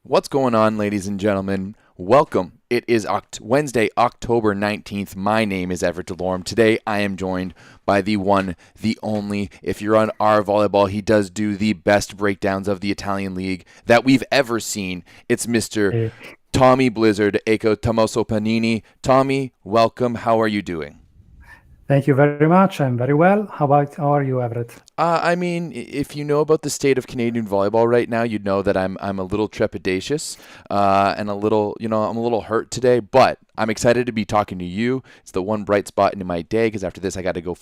What's going on, ladies and gentlemen? Welcome. It is Wednesday, October 19th. My name is Everett Delorme. Today, I am joined by the one, the only. If you're on our volleyball, he does do the best breakdowns of the Italian league that we've ever seen. It's Mr. Hey, TommyBlizzard, aka Tommaso Panini. Tommy, welcome. How are you doing? thank you very much. I'm very well. How are you, Everett? If you know about the state of Canadian volleyball right now, you'd know that I'm a little trepidatious and a little, I'm a little hurt today. But I'm excited to be talking to you. It's the one bright spot in my day because after this I got to go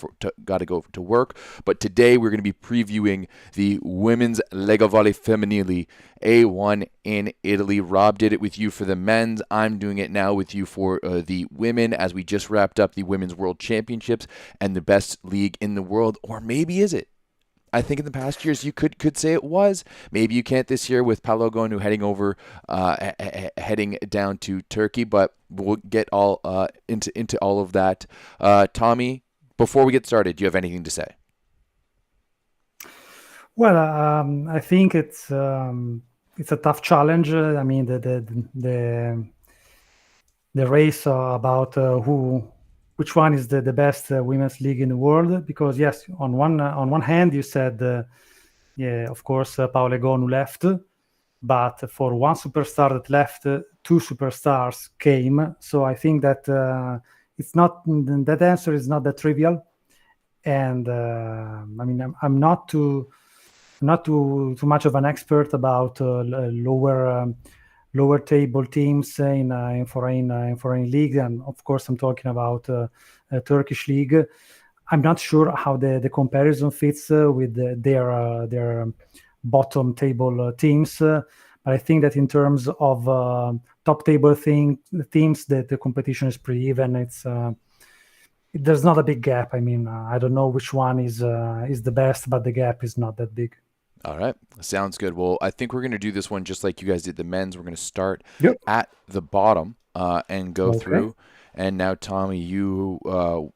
to work. But today we're going to be previewing the women's LegaVolley Femminile A1 in Italy. Rob did it with you for the men's. I'm doing it now with you for the women as we just wrapped up the Women's World Championships and the best league in the world, or maybe is it? I think in the past years you could say it was. Maybe you can't this year with Paulo Gonu heading down to Turkey, but we'll get all into all of that. Tommy, before we get started, do you have anything to say? Well, I think it's a tough challenge. I mean, the race about which one is the best women's league in the world. Because yes, on one hand you said, yeah, of course, Paolo Gonu left, but for one superstar that left, two superstars came. So I think that it's not that answer is not that trivial. And I mean, I'm not too much of an expert about lower table teams in foreign league, and of course I'm talking about Turkish league. I'm not sure how the comparison fits with their bottom table teams, but I think that in terms of top table teams, that the competition is pretty even. There's not a big gap. I mean, I don't know which one is the best, but the gap is not that big. All right, sounds good. Well, I think we're going to do this one just like you guys did the men's. We're going to start Yep. at the bottom and go Okay. through. And now, Tommy, you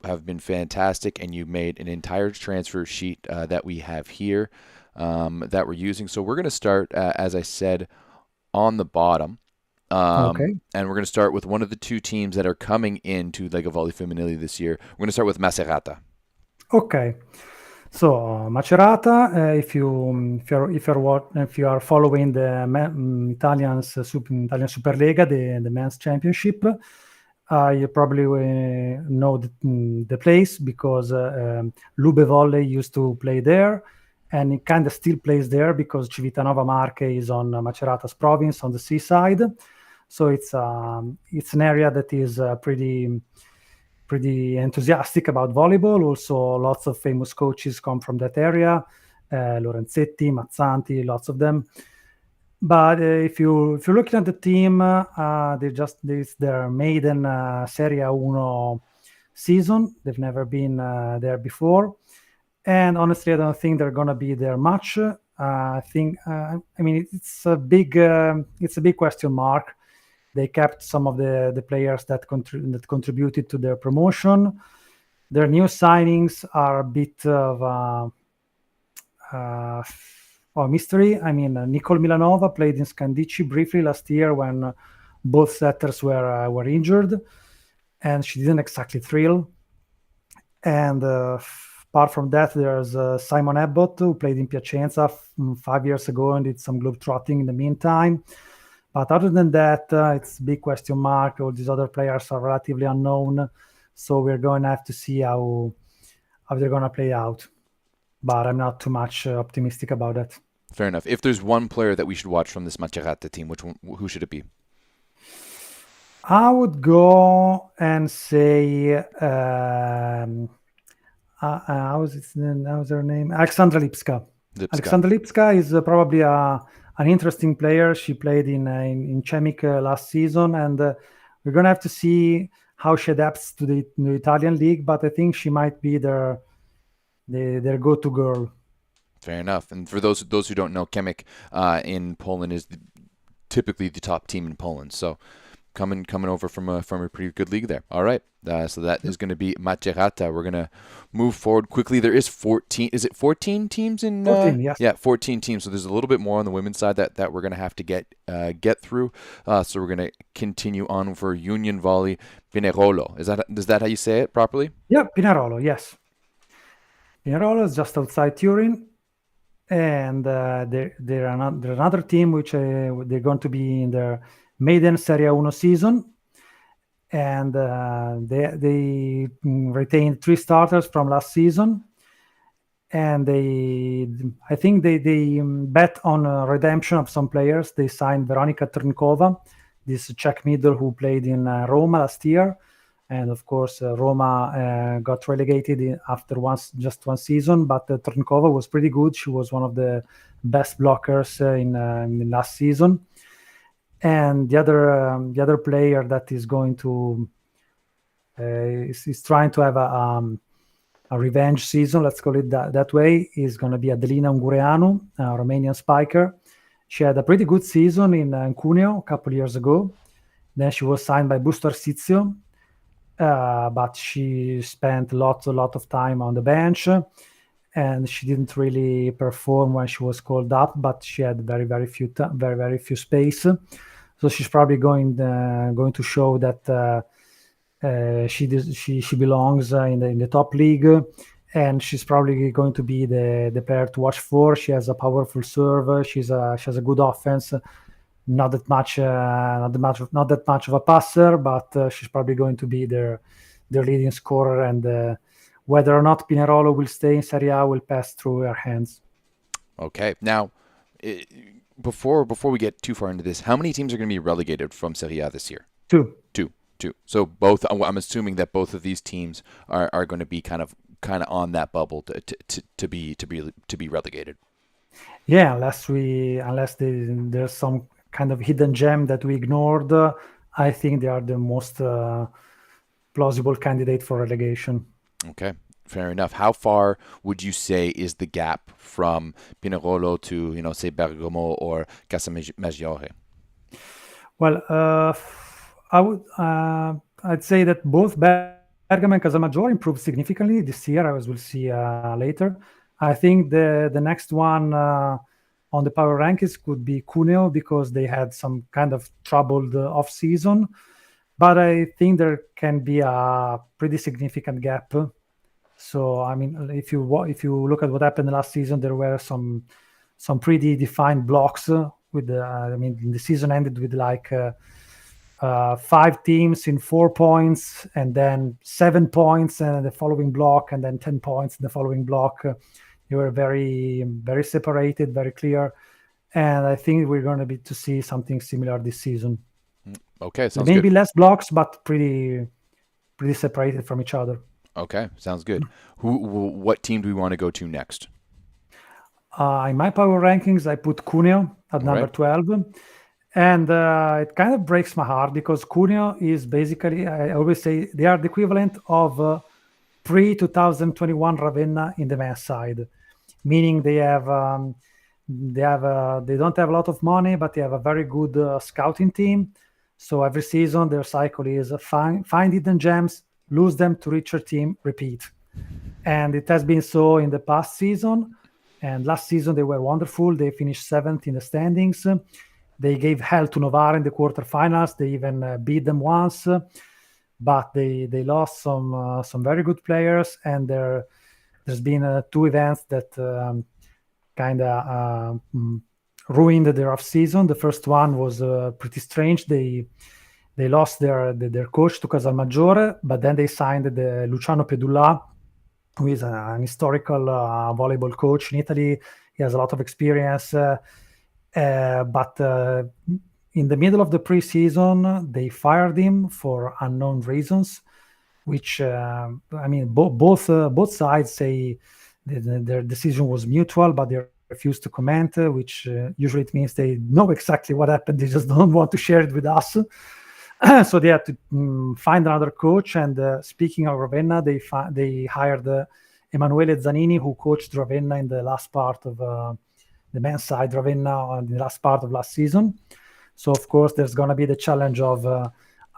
have been fantastic, and you made an entire transfer sheet that we have here that we're using. So we're going to start, as I said, on the bottom. Okay. And we're going to start with one of the two teams that are coming into LegaVolley Femminile this year. We're going to start with Maserata. Okay. So Macerata, if you are following the Italian Superlega, the men's championship, you probably know the place because LegaVolley used to play there, and it kind of still plays there because Civitanova Marche is on Macerata's province on the seaside. So it's an area that is pretty enthusiastic about volleyball. Also, lots of famous coaches come from that area, Lorenzetti, Mazzanti, lots of them. But if you're looking at the team, this their maiden Serie Uno season. They've never been there before, and honestly, I don't think they're gonna be there much. I mean, it's a big question mark. They kept some of the players that contributed to their promotion. Their new signings are a bit of a mystery. I mean, Nicole Milanova played in Scandici briefly last year when both setters were injured, and she didn't exactly thrill. And apart from that, there's Simon Abbott, who played in Piacenza 5 years ago and did some globetrotting in the meantime. But other than that, it's a big question mark. All these other players are relatively unknown, so we're going to have to see how they're going to play out. But I'm not too much optimistic about that. Fair enough. If there's one player that we should watch from this Macerata team, who should it be? I would go and say, how's her name? Alexandra Lipska. Lipska. Alexandra Lipska is probably an interesting player. She played in Chemic last season, and we're going to have to see how she adapts to the Italian league, but I think she might be their go-to girl. Fair enough. And for those who don't know, Chemic in Poland is typically the top team in Poland. So coming over from a pretty good league there. All right. So that is going to be Maserata. We're going to move forward quickly. There is 14. Is it 14 teams in? 14, yes. Yeah, 14 teams. So there's a little bit more on the women's side that we're going to have to get through. So we're going to continue on for Union Volley Pinerolo. Is that how you say it properly? Yeah, Pinerolo. Yes. Pinerolo is just outside Turin, and they're another team which they're going to be in their maiden Serie 1 season. And they retained 3 starters from last season, and I think they bet on redemption of some players. They signed Veronika Trnkova, this Czech middle who played in Roma last year, and of course Roma got relegated after just one season. But Trnkova was pretty good. She was one of the best blockers in last season. And the other player that is going to is trying to have a revenge season, let's call it that way, is going to be Adelina Guriano, a Romanian spiker. She had a pretty good season in Cuneo a couple of years ago. Then she was signed by Busto Arsizio, but she spent a lot of time on the bench, and she didn't really perform when she was called up. But she had very few space. So she's probably going to show that she belongs in the top league, and she's probably going to be the player to watch for. She has a powerful serve. She has a good offense. Not that much of a passer, but she's probably going to be their leading scorer. And whether or not Pinerolo will stay in Serie A will pass through her hands. Okay, now. Before we get too far into this, how many teams are going to be relegated from Serie A this year? Two. So both. I'm assuming that both of these teams are going to be kind of on that bubble to be relegated. Yeah, unless there's some kind of hidden gem that we ignored, I think they are the most plausible candidate for relegation. Okay. Fair enough. How far would you say is the gap from Pinerolo to, say Bergamo or Casamaggiore? Well, I'd say that both Bergamo and Casamaggiore improved significantly this year, as we'll see later. I think the next one on the power rankings could be Cuneo, because they had some kind of troubled off season. But I think there can be a pretty significant gap. So, I mean, if you look at what happened last season, there were some pretty defined blocks. The season ended with 5 teams in 4 points, and then 7 points in the following block, and then 10 points in the following block. They were very, very separated, very clear. And I think we're going to see something similar this season. Okay, sounds maybe good. Less blocks, but pretty separated from each other. Okay, sounds good. What team do we want to go to next? In my power rankings, I put Cuneo at number 12. And it kind of breaks my heart, because Cuneo is basically, I always say, they are the equivalent of pre-2021 Ravenna in the men's side. Meaning they don't have a lot of money, but they have a very good scouting team. So every season their cycle is find hidden gems, lose them to richer team, repeat. And it has been so in the past season. And last season they were wonderful. They finished 7th in the standings. They gave hell to Novara in the quarterfinals. They even beat them once. But they lost some very good players. And there's been 2 events that kind of ruined their off season. The first one was pretty strange. They lost their coach to Casalmaggiore, but then they signed the Luciano Pedulla, who is an historical volleyball coach in Italy. He has a lot of experience. But in the middle of the preseason, they fired him for unknown reasons, which, both sides say their decision was mutual, but they refuse to comment, which usually it means they know exactly what happened. They just don't want to share it with us. So they had to find another coach. And speaking of Ravenna, they hired Emanuele Zanini, who coached Ravenna in the last part of the men's side, Ravenna, in the last part of last season. So, of course, there's going to be the challenge of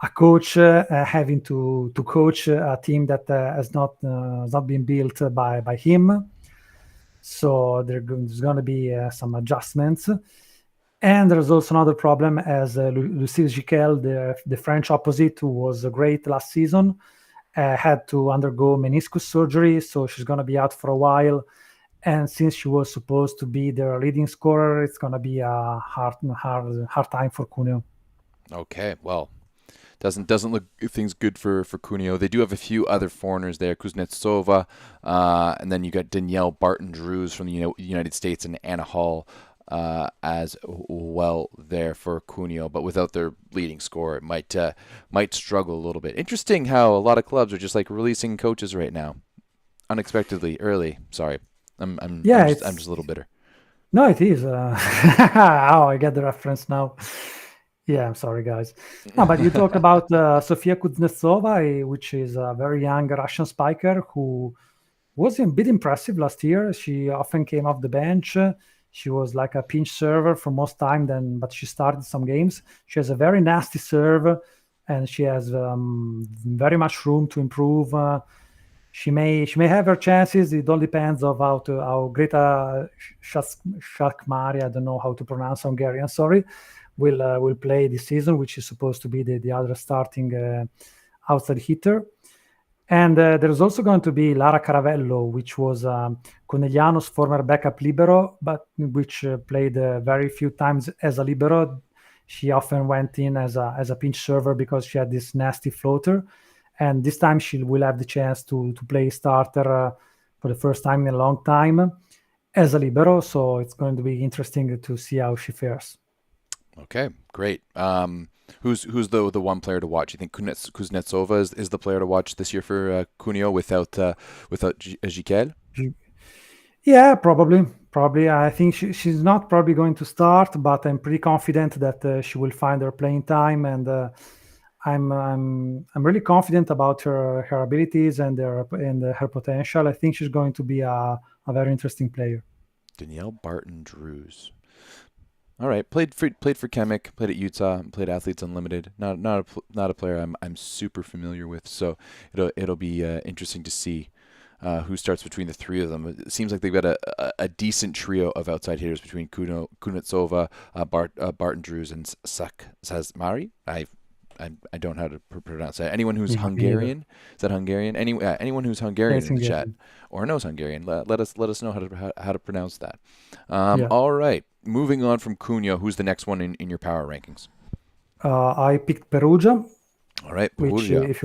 a coach having to coach a team that has not been built by him. So there's going to be some adjustments. And there's also another problem, as Lucille Giquel, the French opposite, who was great last season, had to undergo meniscus surgery, so she's going to be out for a while. And since she was supposed to be their leading scorer, it's going to be a hard time for Cuneo. Okay, well, doesn't look things good for Cuneo. They do have a few other foreigners there, Kuznetsova, and then you got Danielle Barton-Drews from the United States, and Anna Hall as well there for Cuneo. But without their leading scorer, it might struggle a little bit. Interesting how a lot of clubs are just like releasing coaches right now, unexpectedly early. Sorry, I'm just a little bitter. No, it is. Oh, I get the reference now. Yeah, I'm sorry, guys. No, but you talk about Sofia Kuznetsova, which is a very young Russian spiker who was a bit impressive last year. She often came off the bench. She was like a pinch server for most time, but she started some games. She has a very nasty serve, and she has very much room to improve. She may have her chances. It all depends of how Greta Shakmari, I don't know how to pronounce Hungarian, sorry, will play this season, which is supposed to be the other starting outside hitter. And there's also going to be Lara Caravello, which was Conegliano's former backup libero, but which played very few times as a libero. She often went in as a pinch server because she had this nasty floater. And this time she will have the chance to play starter for the first time in a long time as a libero. So it's going to be interesting to see how she fares. Okay, great. Who's the one player to watch? You think Kuznetsova is the player to watch this year for Cuneo without Giquel? Yeah, probably. I think she's not probably going to start, but I'm pretty confident that she will find her playing time, and I'm really confident about her abilities and her potential. I think she's going to be a very interesting player. Danielle Barton-Drews. All right, played for Chemic, played at Utah, played Athletes Unlimited. Not a player I'm super familiar with, so it'll be interesting to see who starts between the three of them. It seems like they've got a decent trio of outside hitters between Kuznetsova, Barton-Drews, and Sazmari. I don't know how to pronounce that. Anyone who's Hungarian? Is that Hungarian? Anyone who's Hungarian in the chat or knows Hungarian, let us know how to pronounce that. All right. Moving on from Cuneo, who's the next one in your power rankings? I picked Perugia. All right, Perugia. Which,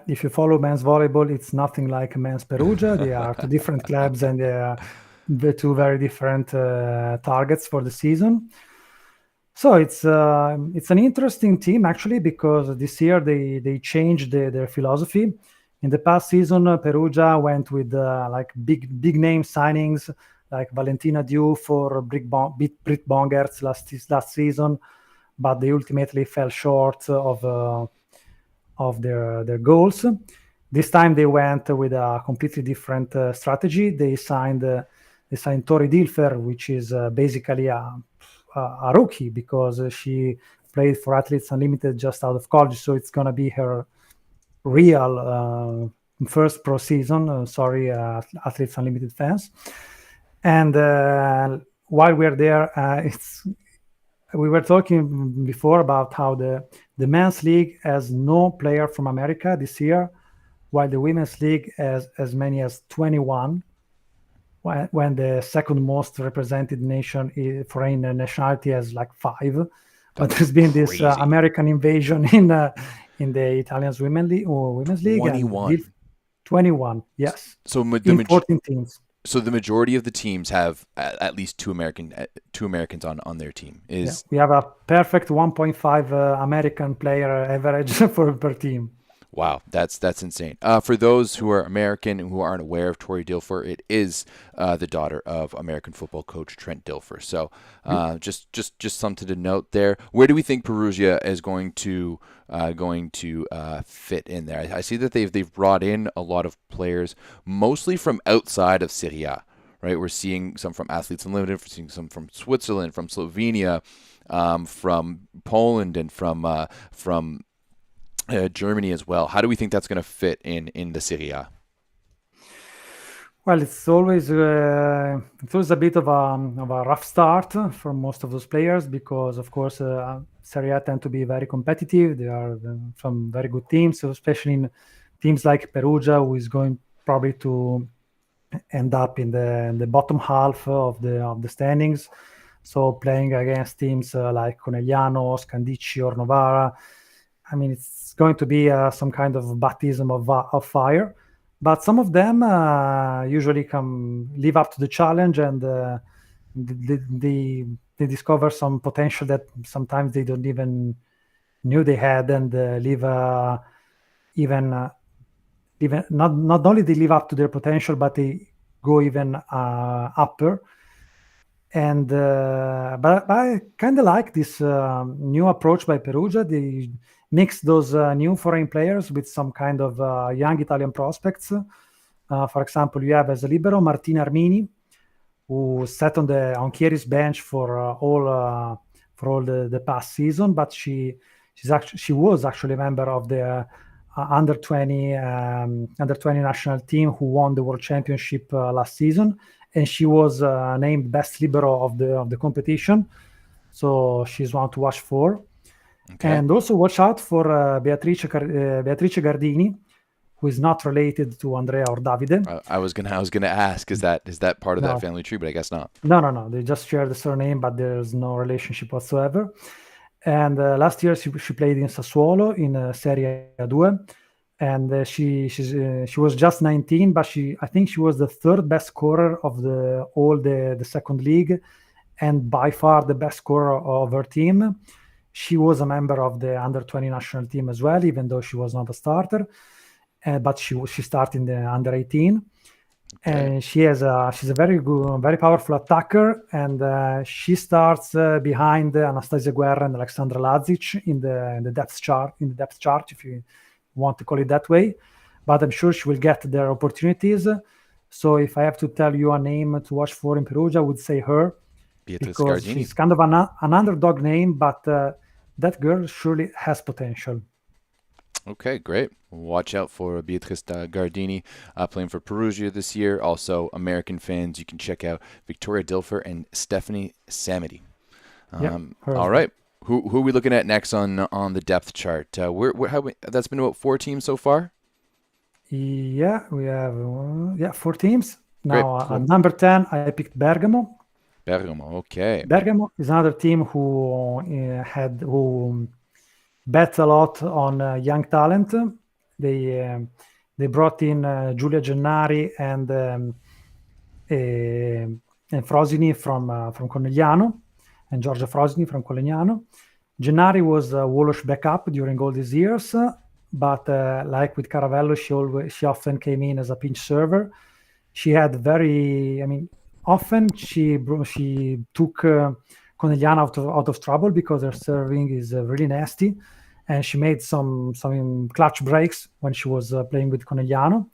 if you follow men's volleyball, it's nothing like men's Perugia. They are two different clubs, and they are the two very different targets for the season. So it's an interesting team actually, because this year they changed their philosophy. In the past season, Perugia went with like big name signings like Valentina Diu for Britt Bongertz last season, but they ultimately fell short of their goals. This time they went with a completely different strategy. They signed Tori Dilfer, which is basically a rookie, because she played for Athletes Unlimited just out of college, so it's going to be her real first pro season. Sorry, Athletes Unlimited fans. And while we're there, we were talking before about how the men's league has no player from America this year, while the women's league has as many as 21. When the second most represented nation foreign nationality has like 5, but there's been this American invasion in the Italians women's league. 21, yes. So in 14 teams. So the majority of the teams have at least two Americans on their team. We have a perfect 1.5 American player average per team. Wow, that's insane. For those who are American and who aren't aware of Tori Dilfer, it is the daughter of American football coach Trent Dilfer. So just something to note there. Where do we think Perugia is going to fit in there? I see that they've brought in a lot of players, mostly from outside of Serie A. Right, we're seeing some from Athletes Unlimited, we're seeing some from Switzerland, from Slovenia, from Poland, and from Germany as well. How do we think that's going to fit in the Serie A? Well, it's always a bit of a rough start for most of those players because, of course, Serie A tend to be very competitive. There are some very good teams, so especially in teams like Perugia, who is going probably to end up in the bottom half of the standings. So playing against teams like Conegliano, Scandici, or Novara, I mean, it's going to be some kind of baptism of fire. But some of them usually come live up to the challenge, and they discover some potential that sometimes they don't even knew they had, and live even not only they live up to their potential, but they go even upper. And but I kind of like this new approach by Perugia. They mix those new foreign players with some kind of young Italian prospects. For example, you have as a libero Martina Armini, who sat on Chieri's bench for all the past season, but she was actually a member of the under 20 national team who won the world championship last season, and she was named best libero of the competition. So she's one to watch for. Okay. And also watch out for Beatrice Gardini, who is not related to Andrea or Davide. I was gonna ask, is that part of that family tree? But I guess not. No. They just share the surname, but there's no relationship whatsoever. And last year she played in Sassuolo in Serie A2, and she was just 19, but I think she was the third best scorer of the second league, and by far the best scorer of her team. She was a member of the under 20 national team as well, even though she was not a starter. But she started in the under 18. Okay. And she's a very good, very powerful attacker, and she starts behind Anastasia Guerra and Alexandra Lazic in the depth chart. If you want to call it that way. But I'm sure she will get their opportunities. So if I have to tell you a name to watch for in Perugia, I would say her. Beatrice because Gardini. She's kind of an underdog name, but that girl surely has potential. Okay, great. Watch out for Beatrice Gardini playing for Perugia this year. Also, American fans, you can check out Victoria Dilfer and Stephanie Samity. All right. Who are we looking at next on the depth chart? That's been about 4 teams so far? Yeah, we have 4 teams. Now, cool. At number 10, I picked Bergamo. Bergamo, okay. Bergamo is another team who bet a lot on young talent. They brought in Giulia Gennari and Frosini from Conegliano, and Giorgia Frosini from Conegliano. Gennari was a Wolosh backup during all these years, but like with Caravello, she often came in as a pinch server. She had often she took Conegliano out of trouble because her serving is really nasty, and she made some clutch breaks when she was playing with Conegliano.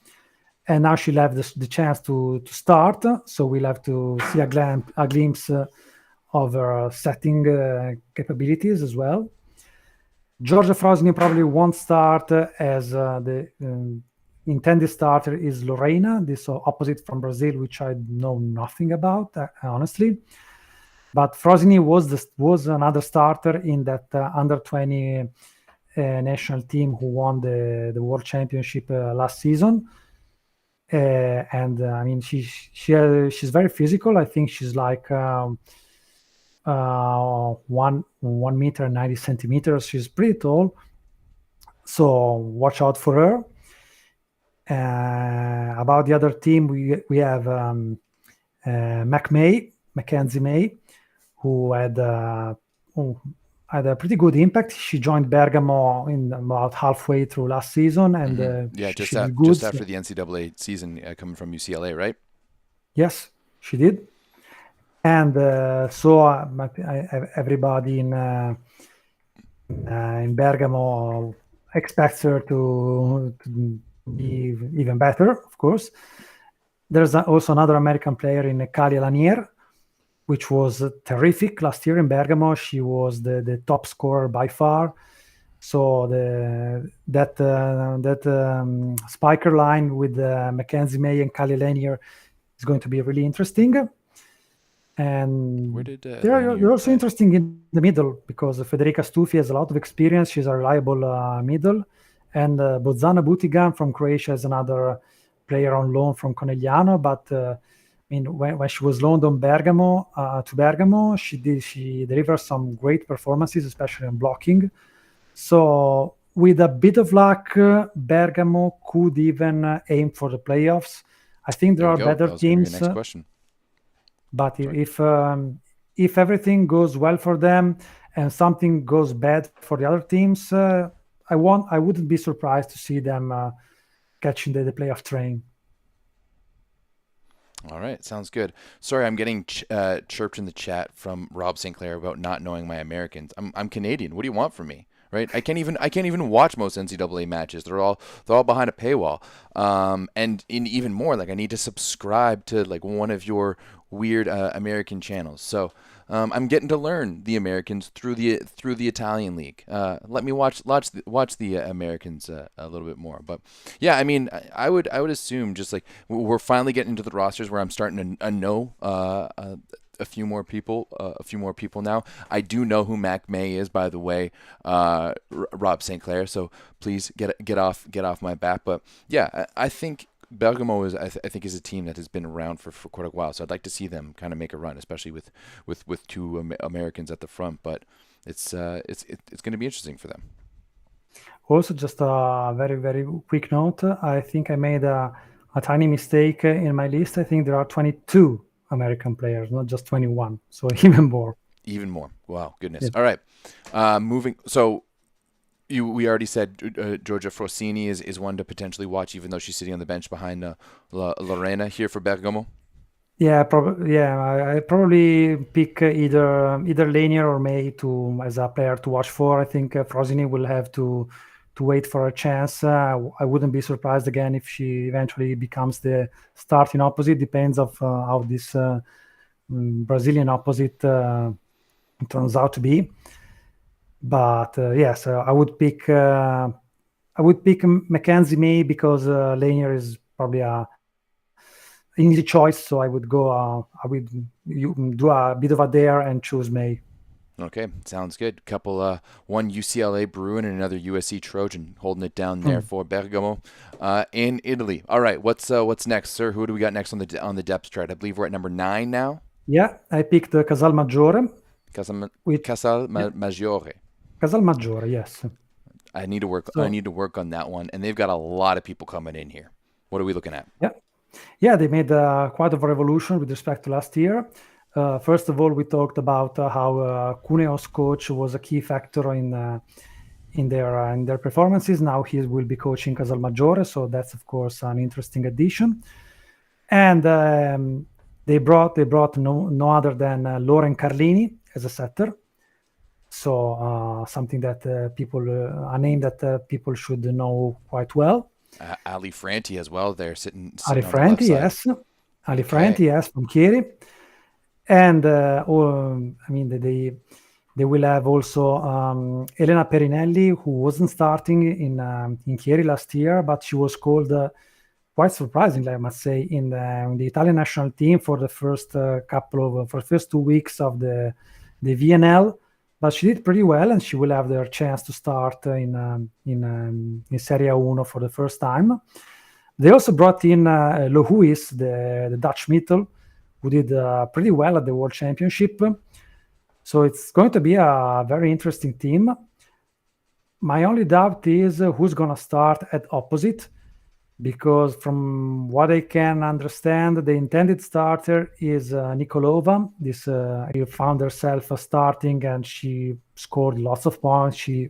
And now she'll have the chance to start, so we'll have to see a glimpse of her setting capabilities as well. Giorgia Frosini probably won't start, as the intended starter is Lorena, this opposite from Brazil, which I know nothing about, honestly. But Frosini was another starter in that under 20 national team who won the world championship last season. And she's very physical. I think she's like 1 meter and 90 centimeters. She's pretty tall, so watch out for her. About the other team, we have Mackenzie May, who had a pretty good impact. She joined Bergamo in about halfway through last season, and just after the NCAA season, coming from UCLA, right? Yes, she did. And so everybody in Bergamo expects her to be even better, of course. There's also another American player in Kalia Lanier, which was terrific last year in Bergamo. She was the top scorer by far. So that spiker line with Mackenzie May and Kali Lanier is going to be really interesting. And Where did they're also interesting in the middle because Federica Stufi has a lot of experience. She's a reliable middle. And Bozana Butigan from Croatia is another player on loan from Conegliano. But I mean, when she was loaned on to Bergamo, she delivered some great performances, especially in blocking. So with a bit of luck, Bergamo could even aim for the playoffs. I think there are better teams. Next question. But if everything goes well for them and something goes bad for the other teams, I wouldn't be surprised to see them catching the playoff train. All right, sounds good. Sorry, I'm getting chirped in the chat from Rob St. Clair about not knowing my Americans. I'm Canadian. What do you want from me? Right? I can't even watch most NCAA matches. They're all behind a paywall. And even more, like I need to subscribe to like one of your weird American channels. So I'm getting to learn the Americans through the Italian league. Let me watch the Americans a little bit more. But yeah, I mean, I would assume just like we're finally getting into the rosters where I'm starting to know a few more people now. I do know who Mac May is, by the way, Rob St. Clair. So please get off my back. But yeah, I think Bergamo is is a team that has been around for quite a while. So I'd like to see them kind of make a run, especially with two Americans at the front. But it's going to be interesting for them. Also, just a very, very quick note. I think I made a tiny mistake in my list. I think there are 22 American players, not just 21. So even more. Even more. Wow, goodness. Yeah. All right. Moving. So we already said Giorgia Frosini is one to potentially watch, even though she's sitting on the bench behind Lorena here for Bergamo. Yeah, I probably pick either Lanier or May as a player to watch for. I think Frosini will have to wait for a chance. I wouldn't be surprised again if she eventually becomes the starting opposite. Depends of how this Brazilian opposite turns out to be. But yes, I would pick Mackenzie May because Lanier is probably an easy choice. So I would do a bit of a dare and choose May. Okay, sounds good. Couple, one UCLA Bruin and another USC Trojan holding it down there for Bergamo in Italy. All right, what's next, sir? Who do we got next on the depth chart? I believe we're at number 9 now. Yeah, I picked Casalmaggiore. Casalmaggiore. Casalmaggiore, yes. I need to work on that one, and they've got a lot of people coming in here. What are we looking at? Yeah, they made quite a revolution with respect to last year. First of all, we talked about how Cuneo's coach was a key factor in their performances. Now he will be coaching Casalmaggiore, so that's of course an interesting addition. And they brought no other than Lauren Carlini as a setter. So something that a name that people should know quite well. Ali Franti as well. They're sitting Ali Franti, yes. Ali Franti, yes, from Chieri. And I mean, they will have also Elena Perinelli, who wasn't starting in Chieri last year, but she was called quite surprisingly, I must say, in the Italian national team for the first for the first 2 weeks of the VNL. But she did pretty well, and she will have their chance to start in Serie A for the first time. They also brought in Lohuis, the Dutch middle, who did pretty well at the World Championship. So it's going to be a very interesting team. My only doubt is who's going to start at opposite, because from what I can understand, the intended starter is Nikolova. This she found herself starting, and she scored lots of points. She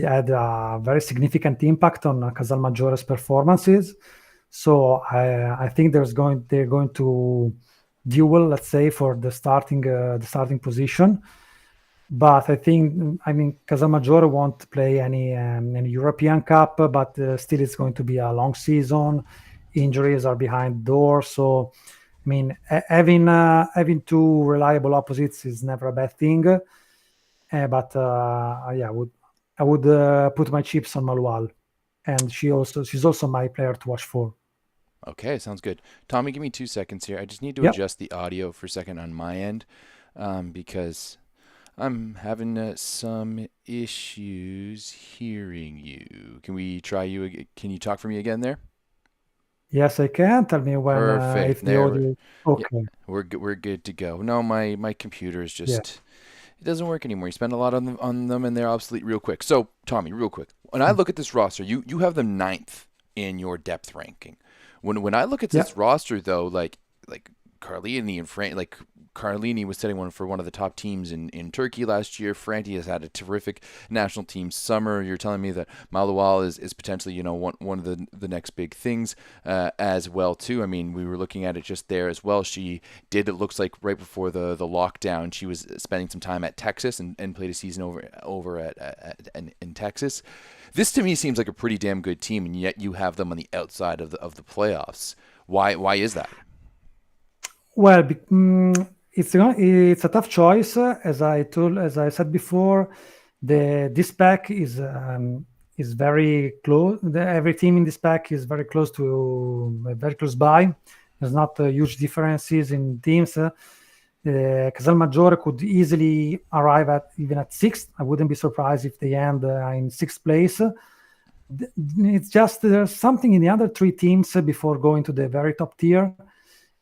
had a very significant impact on Casalmaggiore's performances. So I think they're going to duel, let's say, for the starting position. But I mean, Casalmaggiore won't play any European Cup, but still it's going to be a long season. Injuries are behind the door. So, I mean, having two reliable opposites is never a bad thing. But yeah, I would put my chips on Malual, and she's also my player to watch for. Okay, sounds good. Tommy, give me 2 seconds here. I just need to Yep. adjust the audio for a second on my end because I'm having some issues hearing you. Can we try you? Can you talk for me again there? Yes, I can. Tell me when Perfect. if the There. audio. Yeah, Okay. we're good to go. No, my computer is Yeah. just it doesn't work anymore. You spend a lot on them and they're obsolete real quick. So Tommy, real quick, when I look at this roster, you have them ninth in your depth ranking. When I look at Yeah. this roster though, like Carlini and like Carlini was setting one for one of the top teams in Turkey last year. Franti has had a terrific national team summer. You're telling me that Malawal is potentially one of the next big things as well too. I mean, we were looking at it just there as well. She did, it looks like right before the lockdown, she was spending some time at Texas and played a season over in Texas. This to me seems like a pretty damn good team, and yet you have them on the outside of the playoffs. Why is that? Well, it's a tough choice. As I said before, this pack is very close. Every team in this pack is very close by. There's not huge differences in teams. Casal Maggiore could easily arrive even at sixth. I wouldn't be surprised if they end in sixth place. It's just there's something in the other three teams before going to the very top tier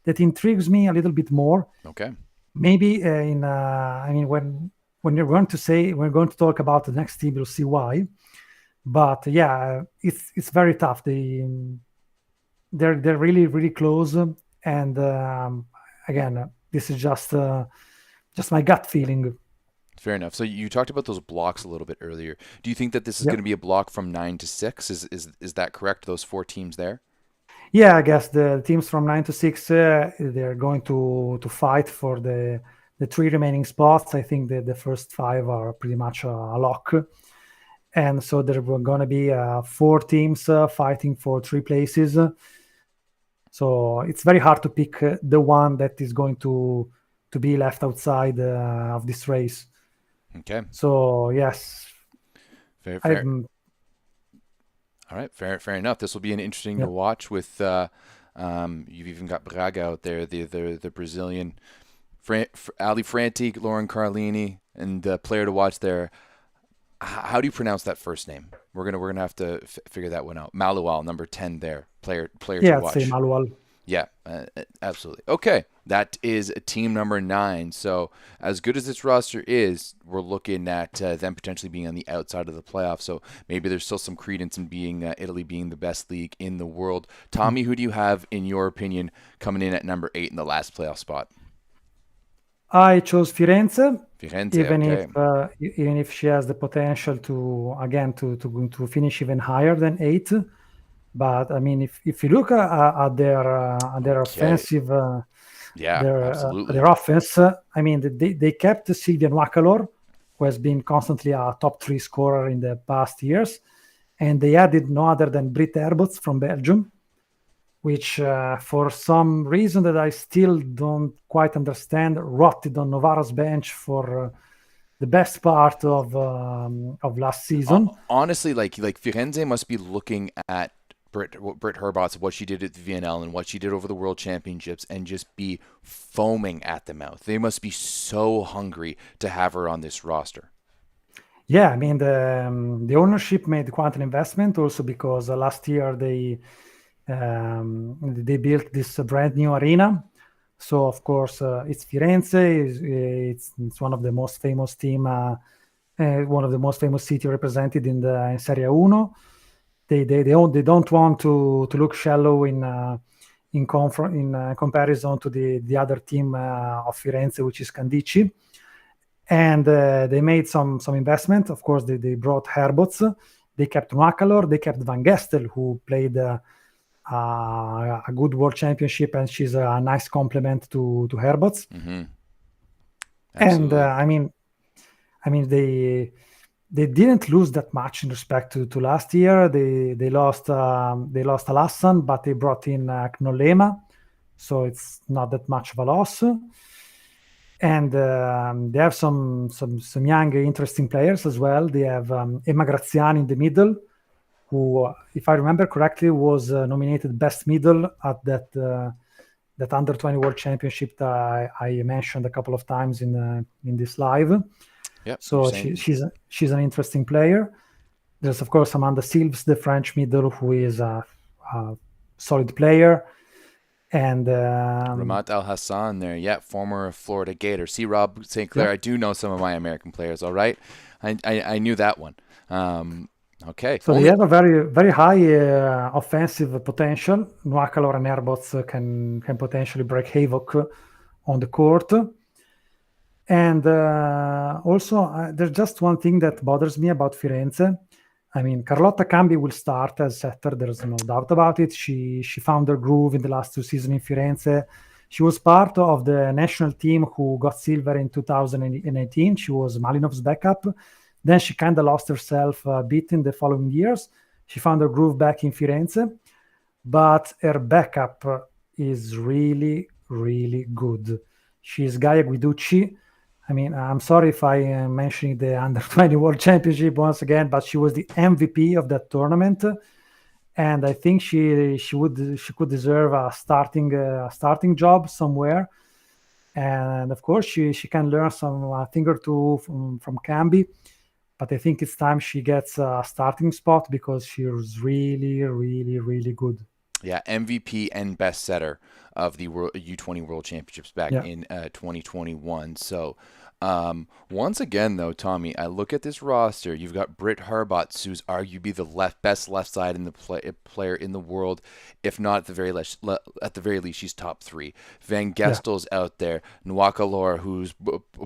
that intrigues me a little bit more. Okay. Maybe I mean, when we're going to talk about the next team, you'll see why. But yeah, it's very tough. They're really really close, and again, this is just my gut feeling. Fair enough. So you talked about those blocks a little bit earlier. Do you think that this is Yep. going to be a block from 9 to 6? Is that correct? Those four teams there? Yeah, I guess the teams from 9 to 6 they're going to fight for the three remaining spots. I think the first five are pretty much a lock, and so there were going to be four teams fighting for three places. So it's very hard to pick the one that is going to be left outside of this race. Okay. So yes, Fair. I'm All right, fair enough. This will be an interesting yeah. to watch. With you've even got Braga out there, the Brazilian, Ali Franti, Lauren Carlini, and the player to watch there. How do you pronounce that first name? We're gonna have to figure that one out. Malual, number 10 there, player to Yeah, watch. I'd say Malual. Yeah, absolutely. Okay, that is team number 9. So as good as this roster is, we're looking at them potentially being on the outside of the playoffs. So maybe there's still some credence in being Italy being the best league in the world. Tommy, who do you have, in your opinion, coming in at number 8 in the last playoff spot? I chose Firenze, Firenze, even okay. if she has the potential to finish even higher than 8. But I mean, if you look at their Okay. offensive, Yeah, absolutely. their offense, I mean, they kept Silvia Nuacalor, who has been constantly a top 3 scorer in the past years, and they added no other than Britt Herbots from Belgium, which for some reason that I still don't quite understand, rotted on Novara's bench for the best part of last season. Honestly, like Firenze must be looking at Britt Herbots, what she did at the VNL and what she did over the World Championships, and just be foaming at the mouth. They must be so hungry to have her on this roster. Yeah, I mean the ownership made quite an investment also because last year they built this brand new arena. So of course it's Firenze. It's one of the most famous team, one of the most famous city represented in Serie Uno. They don't want to look shallow in comparison to the other team of Firenze, which is Scandici. And they made some investment. Of course, they brought Herbots. They kept Nuacalor. They kept Van Gestel, who played a good World Championship, and she's a nice complement to Herbots. Mm-hmm. And I mean they didn't lose that much in respect to last year. They lost Alassan, but they brought in Knollema, so it's not that much of a loss. And they have some young, interesting players as well. They have Emma Graziani in the middle, who, if I remember correctly, was nominated best middle at that under 20 World Championship that I mentioned a couple of times in this live. Yep. So she's an interesting player. There's of course Amanda Silves, the French middle, who is a solid player. And Ramat Al Hassan there, yeah, former Florida Gator. See, Rob St. Clair, I do know some of my American players, all right? I knew that one. Okay. So they have a very high offensive potential. Nuakalor and Airbots can potentially break havoc on the court. And also, there's just one thing that bothers me about Firenze. I mean, Carlotta Cambi will start as setter. There's no doubt about it. She found her groove in the last 2 seasons in Firenze. She was part of the national team who got silver in 2018. She was Malinov's backup. Then she kind of lost herself a bit in the following years. She found her groove back in Firenze. But her backup is really, really good. She's Gaia Guiducci. I mean, I'm sorry if I am mentioning the Under 20 World Championship once again, but she was the MVP of that tournament, and I think she could deserve a starting job somewhere. And of course, she can learn a thing or two from Cambi, but I think it's time she gets a starting spot because she was really, really, really good. Yeah, MVP and best setter of the U20 World Championships back in 2021. So, once again, though, Tommy, I look at this roster. You've got Britt Harbots, who's arguably the best left side in the player in the world, if not at the very least, she's top 3. Van Gestel's out there. Nwaka Laura, who's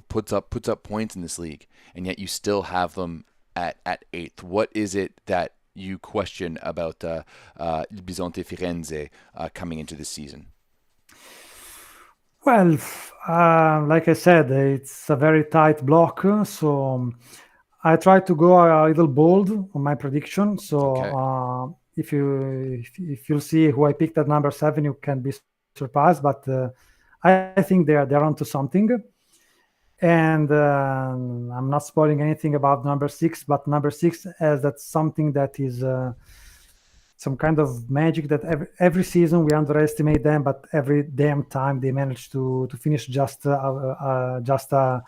puts up points in this league, and yet you still have them at 8th. What is it that you question about Bisonte Firenze coming into this season? Well, like I said, it's a very tight block, so I try to go a little bold on my prediction. So if you'll see who I picked at number 7, you can be surprised. But I think they're onto something. And I'm not spoiling anything about number 6, but number 6 has that something that is some kind of magic that every season we underestimate them, but every damn time they manage to finish just outside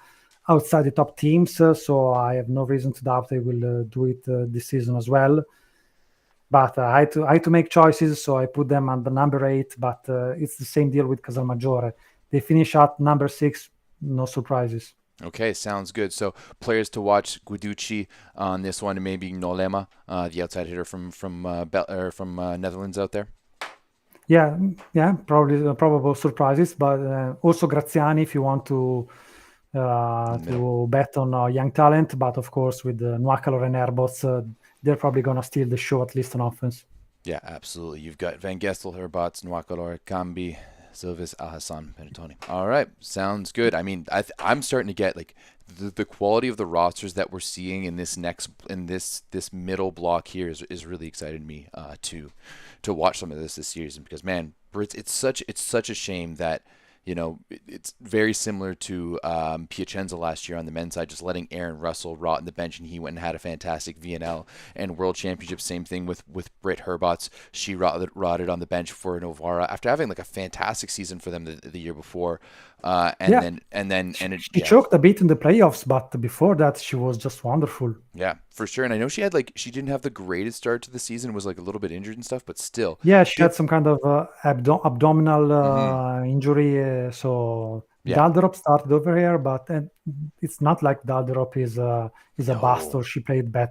the top teams. So I have no reason to doubt they will do it this season as well. But I had to make choices, so I put them on the number 8. But it's the same deal with Casalmaggiore. They finish at number 6. No surprises. Okay, sounds good. So players to watch: Guiducci on this one, and maybe Nolema, the outside hitter from Netherlands out there. Yeah, probable surprises, but also Graziani if you want to bet on young talent. But of course, with Nwakalo and Airbots, they're probably gonna steal the show at least on offense. Yeah, absolutely. You've got Van Gestel, Herbots, Nwakalo, Cambi, Silvis, Al Hassan, Penatoni. All right, sounds good. I mean, I'm starting to get like the quality of the rosters that we're seeing in this middle block here is really excited me to watch some of this season, because man, it's such a shame that, you know, it's very similar to Piacenza last year on the men's side, just letting Aaron Russell rot in the bench, and he went and had a fantastic VNL and World Championship. Same thing with Britt Herbots. She rotted on the bench for Novara after having like a fantastic season for them the year before. She choked a bit in the playoffs, but before that she was just wonderful. Yeah, for sure. And I know she didn't have the greatest start to the season, was like a little bit injured and stuff, but still. Yeah, she had some kind of abdominal injury. So Dalderop started over here, but it's not like Dalderop is a bust or she played bad.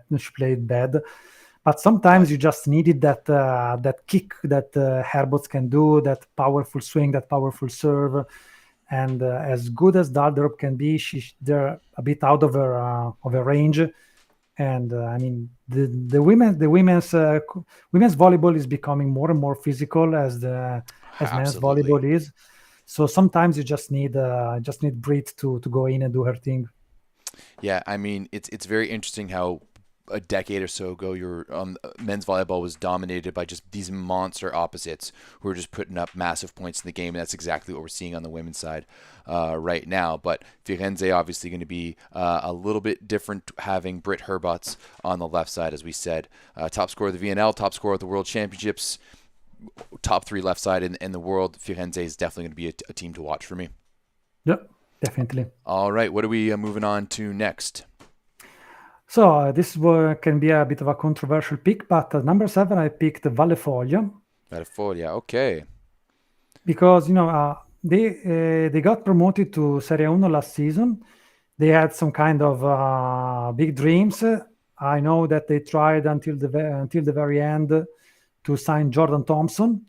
But sometimes you just needed that kick that Herbots can do, that powerful swing, that powerful serve. And as good as Dalderop can be, they're a bit out of her range. And I mean, the women's volleyball is becoming more and more physical as men's volleyball is. So sometimes you just need Brit to go in and do her thing. Yeah, I mean, it's very interesting how a decade or so ago, men's volleyball was dominated by just these monster opposites who are just putting up massive points in the game, and that's exactly what we're seeing on the women's side right now. But Firenze obviously going to be a little bit different, having Britt Herbots on the left side, as we said. Top scorer of the VNL, top scorer at the World Championships, top 3 left side in the world. Firenze is definitely going to be a team to watch for me. Yep, definitely. All right, what are we moving on to next? So this can be a bit of a controversial pick, but at number 7 I picked VolleYFoglia. VolleYFoglia, okay. Because they got promoted to Serie 1 last season. They had some kind of big dreams. I know that they tried until the very end to sign Jordan Thompson,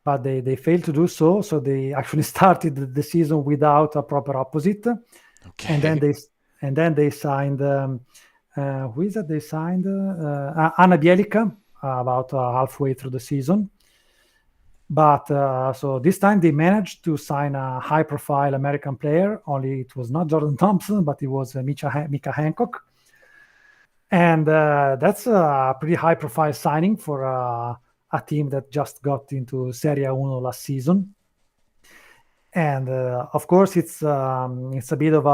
but they failed to do so. So they actually started the season without a proper opposite. Okay. And then they signed who is that? They signed Anna Bielica about halfway through the season. But so this time they managed to sign a high-profile American player. Only it was not Jordan Thompson, but it was Mika Hancock. And that's a pretty high-profile signing for a team that just got into Serie 1 last season. And of course, it's a bit of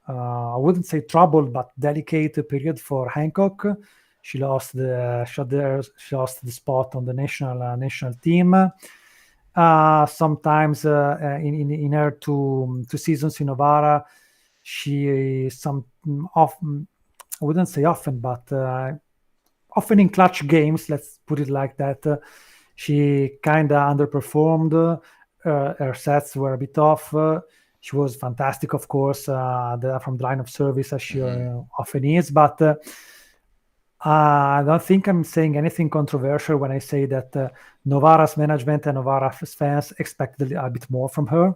I wouldn't say trouble, but delicate period for Hancock. She lost the spot on the national team. Sometimes in her two seasons in Novara, she often, I wouldn't say often, but often in clutch games, let's put it like that, she kind of underperformed. Her sets were a bit off. She was fantastic, of course, from the line of service, as she often is. But I don't think I'm saying anything controversial when I say that Novara's management and Novara's fans expected a bit more from her.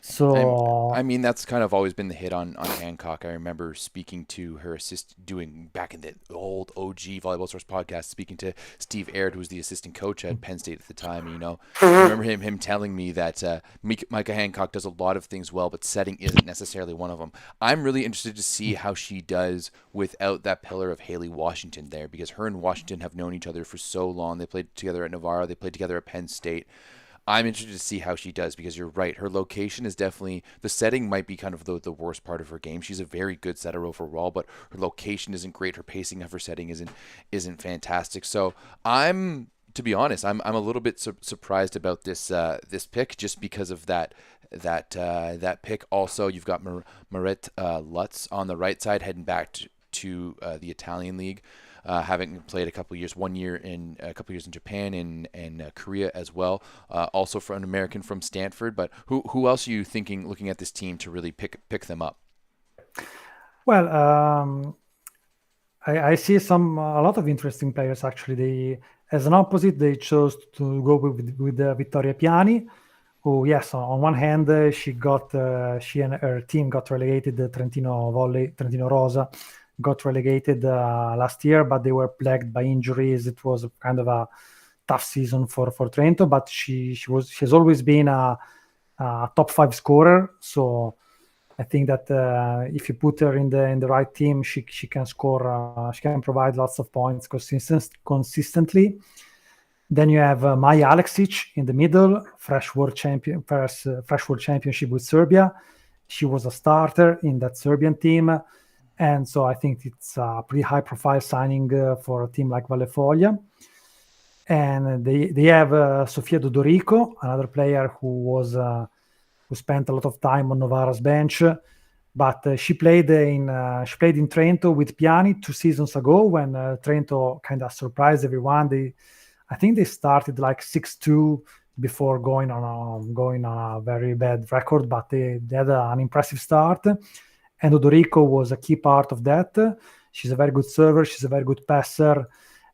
So I mean, that's kind of always been the hit on Hancock. I remember speaking to her doing back in the old OG Volleyball Source podcast, speaking to Steve Aird, who was the assistant coach at Penn State at the time. You know, I remember him telling me that Micah Hancock does a lot of things well, but setting isn't necessarily one of them. I'm really interested to see how she does without that pillar of Haley Washington there, because her and Washington have known each other for so long. They played together at Novara. They played together at Penn State. I'm interested to see how she does, because you're right. Her location is definitely, the setting might be kind of the worst part of her game. She's a very good setter overall, but her location isn't great. Her pacing of her setting isn't fantastic. So to be honest, I'm a little bit surprised about this pick, just because of that pick. Also, you've got Marit Lutz on the right side, heading back to the Italian league. Having played a couple years in Japan and Korea as well. Also for an American from Stanford. But who else are you thinking, looking at this team, to really pick them up? Well, I see a lot of interesting players actually. As an opposite, they chose to go with Vittoria Piani, who, yes, on one hand, she and her team got relegated. The Trentino Rosa got relegated last year, but they were plagued by injuries. It was kind of a tough season for Trento, but she has always been a top 5 scorer. So I think that if you put her in the right team, she can score. She can provide lots of points consistently. Then you have Maja Aleksic in the middle, fresh world championship with Serbia. She was a starter in that Serbian team. And so I think it's a pretty high-profile signing for a team like VolleYFoglia. And they have Sofia Dodorico, another player who spent a lot of time on Novara's bench. But she played in Trento with Piani 2 seasons ago, when Trento kind of surprised everyone. I think they started like 6-2 before going on a very bad record, but they had an impressive start. And Odorico was a key part of that. She's a very good server. She's a very good passer.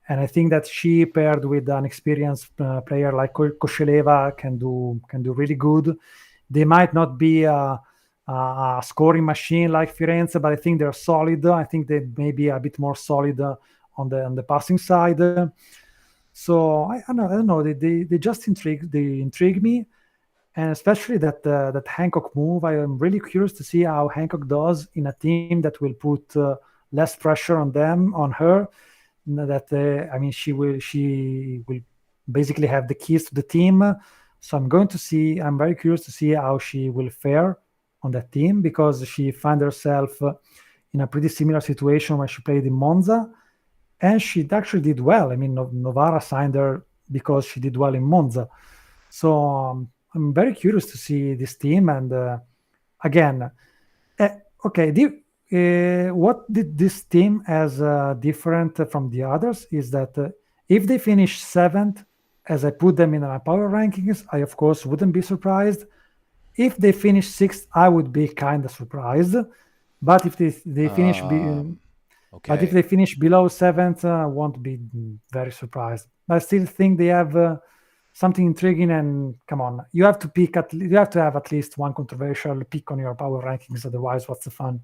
And I think that she, paired with an experienced player like Kosheleva, can do really good. They might not be a scoring machine like Firenze, but I think they're solid. I think they may be a bit more solid on the passing side. So I don't know. They just intrigue me. And especially that Hancock move, I am really curious to see how Hancock does in a team that will put less pressure on her. That she will basically have the keys to the team. So I'm very curious to see how she will fare on that team, because she found herself in a pretty similar situation when she played in Monza, and she actually did well. I mean, Novara signed her because she did well in Monza. So I'm very curious to see this team. And again, what did this team as different from the others is that if they finish 7th, as I put them in my power rankings, I of course wouldn't be surprised. If they finish 6th, I would be kind of surprised. But if they finish but if they finish below 7th, I won't be very surprised. I still think they have something intriguing. And come on, you have to have at least one controversial pick on your power rankings. Otherwise, what's the fun?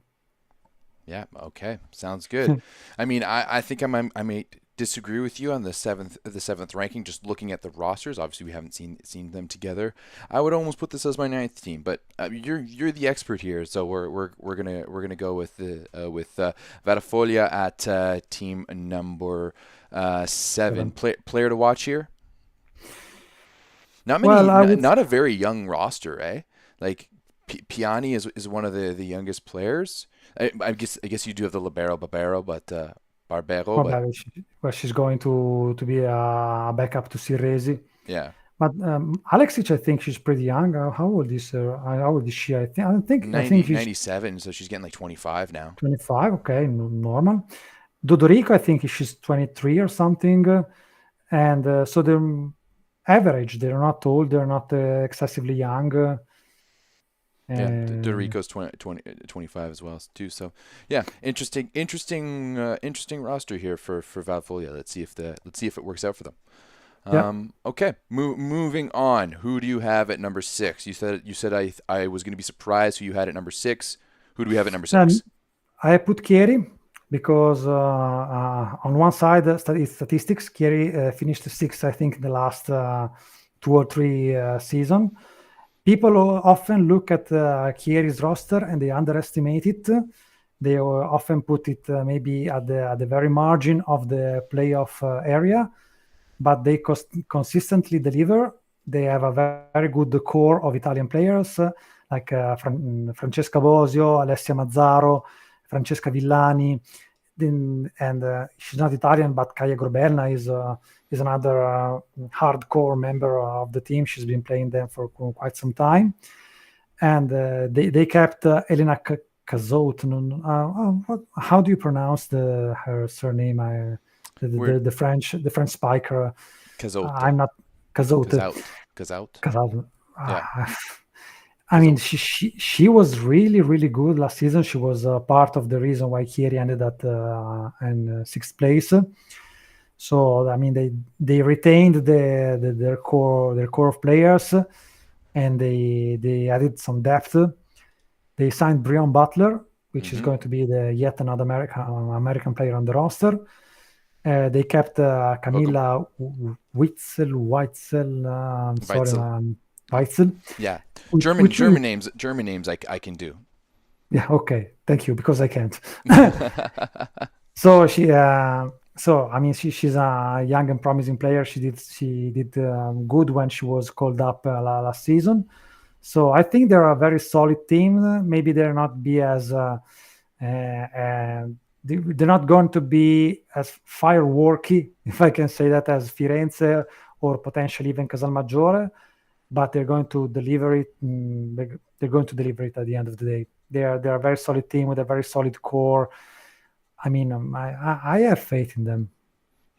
Yeah. Okay. Sounds good. I mean, I think I may disagree with you on the seventh ranking. Just looking at the rosters, obviously we haven't seen them together. I would almost put this as my 9th team, but you're the expert here, so we're gonna go with Varafoglia at team number 7. Player to watch here. Not a very young roster, eh? Like Piani is one of the youngest players. I guess you do have the libero Barbero, but Barbero. Well, she's going to be a backup to Siresi. Yeah. But Alexic, I think she's pretty young. How old is her? How old is she? I think 97, so she's getting like 25 now. 25, okay, normal. Dodorico, I think she's 23 or something. And so they're average. They're not old. They're not excessively young. Yeah, Dorico's 25 as well too. So yeah, interesting roster here for Valfolia. Let's see if it works out for them. Okay, moving on. Who do you have at number 6? You said I was going to be surprised who you had at number 6. Who do we have at number 6? I put Chieri because on one side it's statistics. Chieri finished 6th, I think, in the last 2 or 3 seasons. People often look at Chieri's roster and they underestimate it. They often put it maybe at the very margin of the playoff area, but they consistently deliver. They have a very good core of Italian players like Francesca Bosio, Alessia Mazzaro, Francesca Villani, and she's not Italian, but Kaia Grobelna is another hardcore member of the team. She's been playing them for quite some time. And they kept Elena Cazot. How do you pronounce her surname? The French spiker. Cazot. I'm not Cazot. Cazot. Yeah. I mean, she was really, really good last season. She was part of the reason why Chieri ended up in 6th place. So I mean, they retained their core of players, and they added some depth. They signed Breon Butler, which is going to be yet another American player on the roster. They kept Camila Weitzel. Yeah, German names I can do. Yeah, okay, thank you, because I can't. So she's a young and promising player. She did good when she was called up last season. So I think they're a very solid team. Maybe they're not be as they're not going to be as fireworky, if I can say that, as Firenze or potentially even Casalmaggiore, but they're going to deliver it. They're going to deliver it at the end of the day. They're a very solid team with a very solid core. I mean, I have faith in them.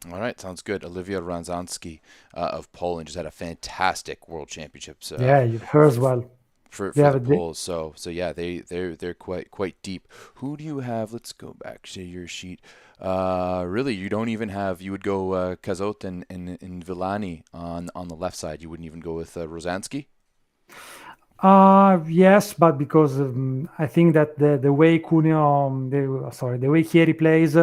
All right, sounds good. Olivia Ranzanski of Poland just had a fantastic World Championships. Her as well. For the Poles, so yeah, they're quite deep. Who do you have? Let's go back to your sheet. Really, you don't even have. You would go Cazot and Villani on the left side. You wouldn't even go with Rozanski. Yes, but because I think that the way the way Chieri plays,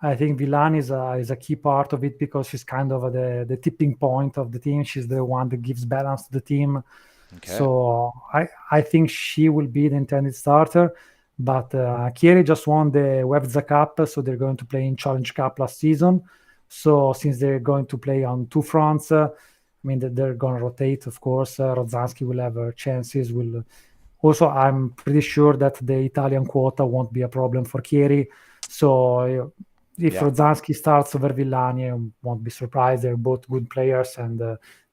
I think Villani is a key part of it, because she's kind of the tipping point of the team. She's the one that gives balance to the team. Okay. So I think she will be the intended starter, But Chieri just won the Webza Cup, so they're going to play in Challenge Cup last season. So since they're going to play on two fronts, they're going to rotate, of course. Rozanski will have chances. Also, I'm pretty sure that the Italian quota won't be a problem for Chieri. So if Rozanski starts over Villani, I won't be surprised. They're both good players, and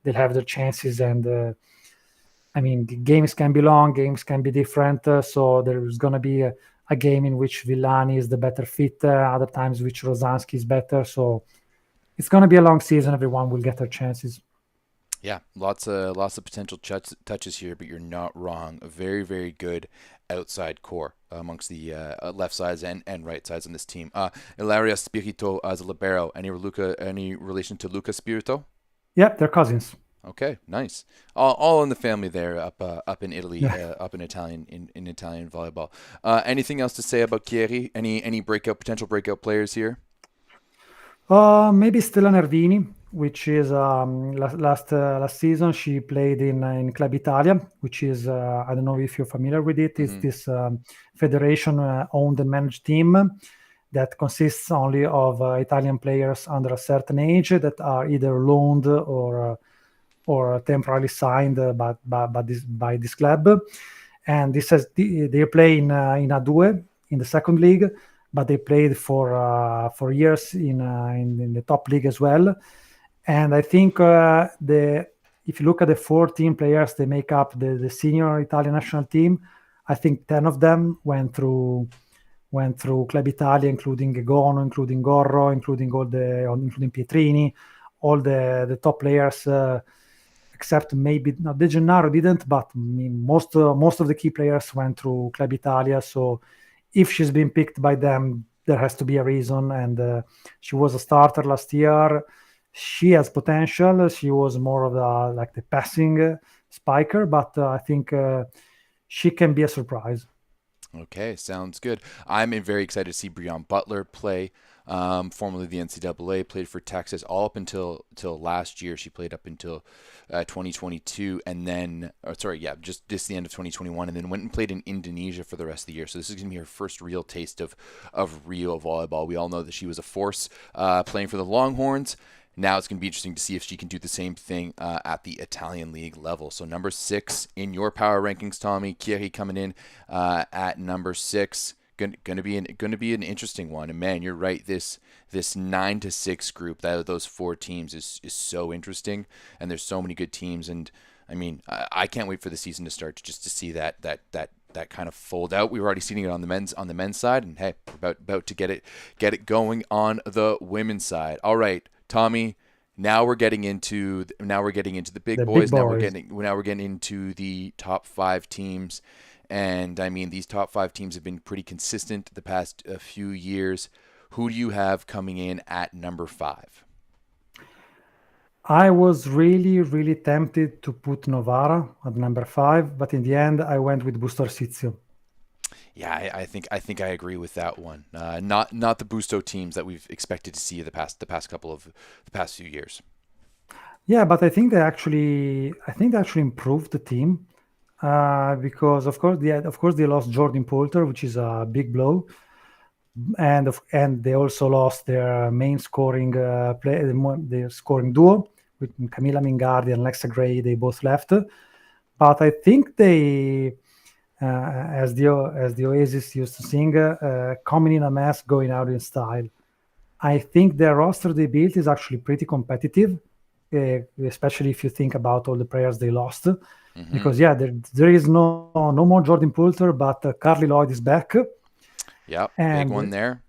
they'll have their chances. And the games can be long, games can be different. So there's going to be a game in which Villani is the better fit, other times which Rozanski is better. So it's going to be a long season. Everyone will get their chances. Yeah, lots of potential touches here, but you're not wrong. A very, very good outside core amongst the left sides and right sides on this team. Ilaria Spirito as a libero. Any relation to Luca Spirito? Yep, they're cousins. Okay, nice. All in the family there, up in Italy, up in Italian Italian volleyball. Anything else to say about Chieri? Any potential breakout players here? Maybe Stella Nardini, which is last season she played in Club Italia, which is I don't know if you're familiar with it. It's this federation owned and managed team that consists only of Italian players under a certain age that are either loaned or temporarily signed by this club. And they play in A2 in the second league, but they played for years in the top league as well. And I think if you look at the 14 players they make up the senior Italian national team, I think 10 of them went through Club Italia, including Gegono, including Gorro, including Pietrini, all the top players, except maybe De Gennaro didn't, but most of the key players went through Club Italia. So if she's been picked by them, there has to be a reason. And she was a starter last year. She has potential. She was more of the passing spiker, but I think she can be a surprise. Okay, sounds good. I'm very excited to see Breon Butler play. Formerly the NCAA, played for Texas all up until last year. She played up until 2022, and then just the end of 2021, and then went and played in Indonesia for the rest of the year. So this is going to be her first real taste of Rio volleyball. We all know that she was a force playing for the Longhorns. Now it's going to be interesting to see if she can do the same thing at the Italian league level. So number 6 in your power rankings, Tommy. Chieri coming in at number 6. Going to be an interesting one. And man, you're right. This 9-6 group, those 4 teams is so interesting. And there's so many good teams. And I mean, I can't wait for the season to start just to see that kind of fold out. We were already seeing it on the men's side, and hey, we're about to get it going on the women's side. All right, Tommy. Now we're getting into the big boys. Now we're getting into the top 5 teams. And I mean, these top 5 teams have been pretty consistent the past few years. Who do you have coming in at number 5? I was really, really tempted to put Novara at number 5, but in the end, I went with Busto Arsizio. Yeah, I think I agree with that one. Not the Busto teams that we've expected to see the past few years. Yeah, but I think they actually improved the team. Because of course they lost Jordan Poulter, which is a big blow, and they also lost their main scoring their scoring duo with Camila Mingardi and Alexa Gray. They both left, but I think they, as the Oasis used to sing, coming in a mess, going out in style. I think their roster they built is actually pretty competitive, especially if you think about all the players they lost. Mm-hmm. Because there is no more Jordan Poulter, but Carly Lloyd is back. Yeah, big one there.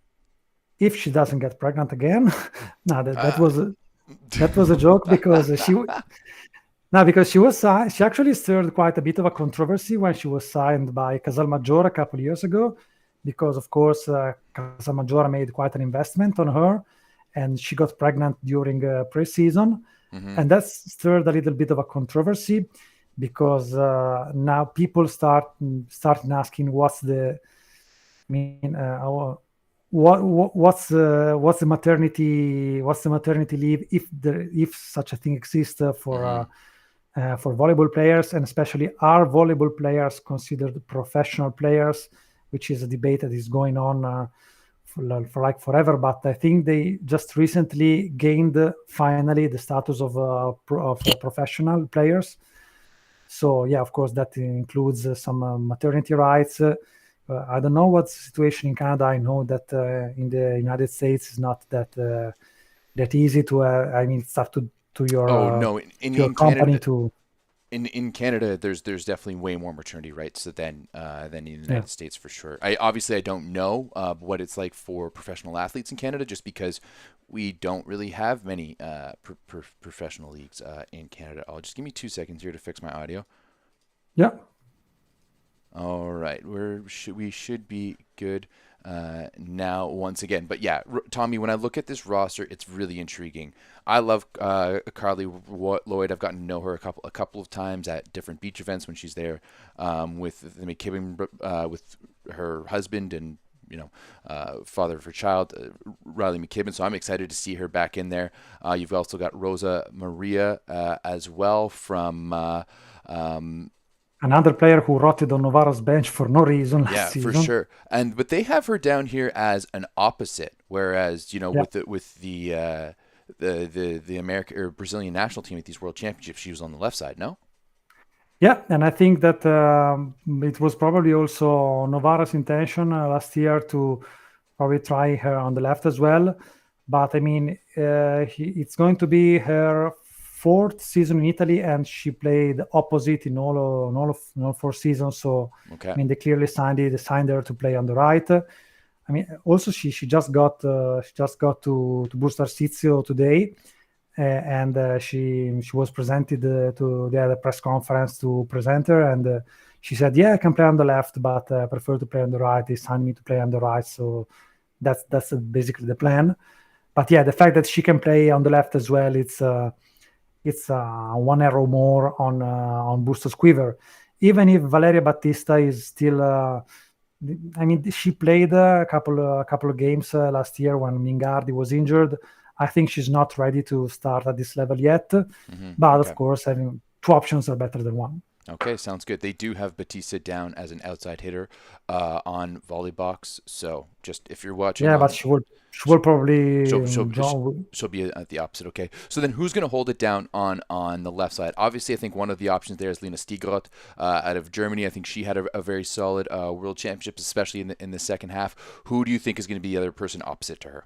If she doesn't get pregnant again, that was a joke because she actually stirred quite a bit of a controversy when she was signed by Casalmaggiore a couple of years ago, because of course Casalmaggiore made quite an investment on her, and she got pregnant during pre-season, and that stirred a little bit of a controversy. Because now people start asking what's the maternity leave if such a thing exists for volleyball players, and especially are volleyball players considered professional players which is a debate that is going on for like forever. But I think they just recently gained finally the status of professional players. So yeah, of course, that includes some maternity rights. I don't know what's the situation in Canada. I know that in the United States it's not that easy to. I mean, it's up to your Oh no, your in company Canada, to. in Canada, there's definitely way more maternity rights than in the Yeah. United States for sure. I don't know what it's like for professional athletes in Canada, just because we don't really have many professional leagues in Canada. I'll just give me 2 seconds here to fix my audio. Yeah. All right, we should be good now once again. But yeah, Tommy, when I look at this roster, it's really intriguing. I love Carly Lloyd. I've gotten to know her a couple of times at different beach events when she's there with the McKibben, with her husband and father of her child, Riley McKibben. So I'm excited to see her back in there. You've also got Rosa Maria as well from. Another player who rotted on Novara's bench for no reason last Yeah, for season. sure. But they have her down here as an opposite, whereas Yeah. with the American or Brazilian national team at these World Championships, she was on the left side. No. Yeah, and I think that it was probably also Novara's intention last year to probably try her on the left as well. But I mean, it's going to be her fourth season in Italy, and she played opposite in all 4 seasons. So Okay. I mean, they clearly signed her to play on the right. I mean, also she just got to Busto Arsizio today, and she was presented to the press conference to present her, and she said, "Yeah, I can play on the left, but I prefer to play on the right. They signed me to play on the right, so that's basically the plan." But yeah, the fact that she can play on the left as well, it's one arrow more on Busto's quiver. Even if Valeria Battista is still, I mean, she played a couple of games last year when Mingardi was injured. I think she's not ready to start at this level yet. But Okay. of course, having two options are better than one. Okay, sounds good. They do have Batista down as an outside hitter on Volleybox. So just if you're watching Yeah, but on, she will probably she'll she'll join. she'll be at the opposite. Okay, so then who's going to hold it down on the left side? Obviously, I think one of the options there is Lena Stigot out of Germany. I think she had a very solid World Championships, especially in the second half. Who do you think is going to be the other person opposite to her?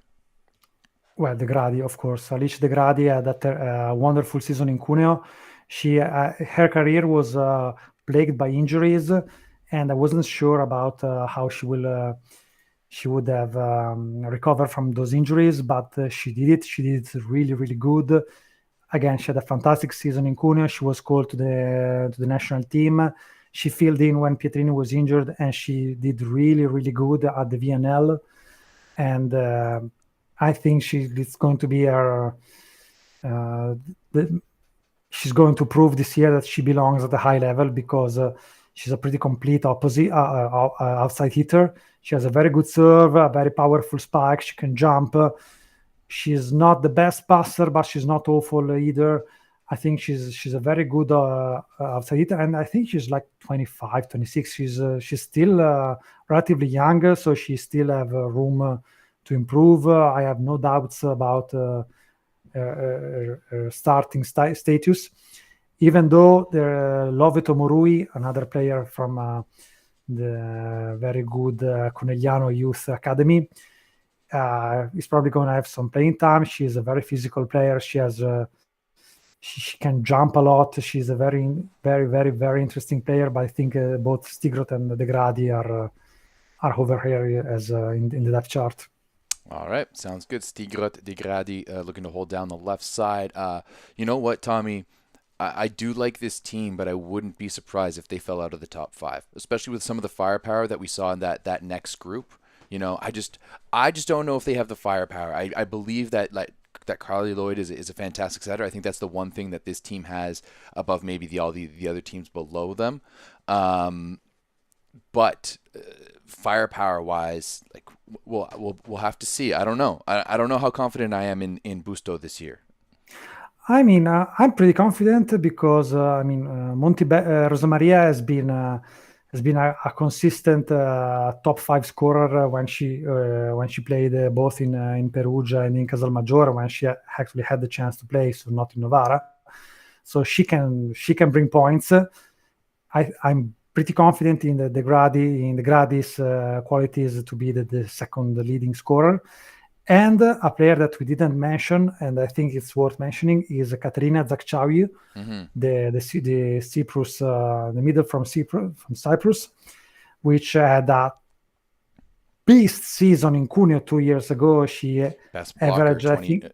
Well, De Gradi, of course. Alice De Gradi had that wonderful season in Cuneo. Her career was plagued by injuries, and I wasn't sure about how she would have recovered from those injuries, but she did it. She did it really, really good. Again, she had a fantastic season in Cuneo. She was called to the national team. She filled in when Pietrini was injured, and she did really, really good at the VNL. And I think it's going to be she's going to prove this year that she belongs at a high level, because she's a pretty complete opposite outside hitter. She has a very good serve, a very powerful spike. She can jump. She's not the best passer, but she's not awful either. I think she's a very good outside hitter, and I think she's like 25, 26. She's still relatively young, so she still have room to improve. I have no doubts about starting status, even though Loveto Morui, another player from the very good Conegliano Youth Academy, is probably going to have some playing time. She is a very physical player. She can jump a lot. She's a very, very, very, very interesting player. But I think both Stigrot and De Gradi are over here as in the depth chart. All right, sounds good. Stigrot De Gradi looking to hold down the left side. You know what, Tommy? I do like this team, but I wouldn't be surprised if they fell out of the top five, especially with some of the firepower that we saw in that next group. I just don't know if they have the firepower. I believe that that Carly Lloyd is a fantastic setter. I think that's the one thing that this team has above maybe all the other teams below them. But firepower wise, like we'll have to see. I don't know. I don't know how confident I am in Busto this year. I mean, I'm pretty confident because Rosa Maria has been has been a consistent top 5 scorer when she played both in Perugia and in Casalmaggiore, when she actually had the chance to play, so not in Novara. So she can bring points. I'm pretty confident in the Gradi's qualities to be the second leading scorer. And a player that we didn't mention, and I think it's worth mentioning, is Katrina Dakshawi, the Cyprus, the middle from Cyprus, which had a beast season in Cuneo 2 years ago. She best blocker, averaged, I think,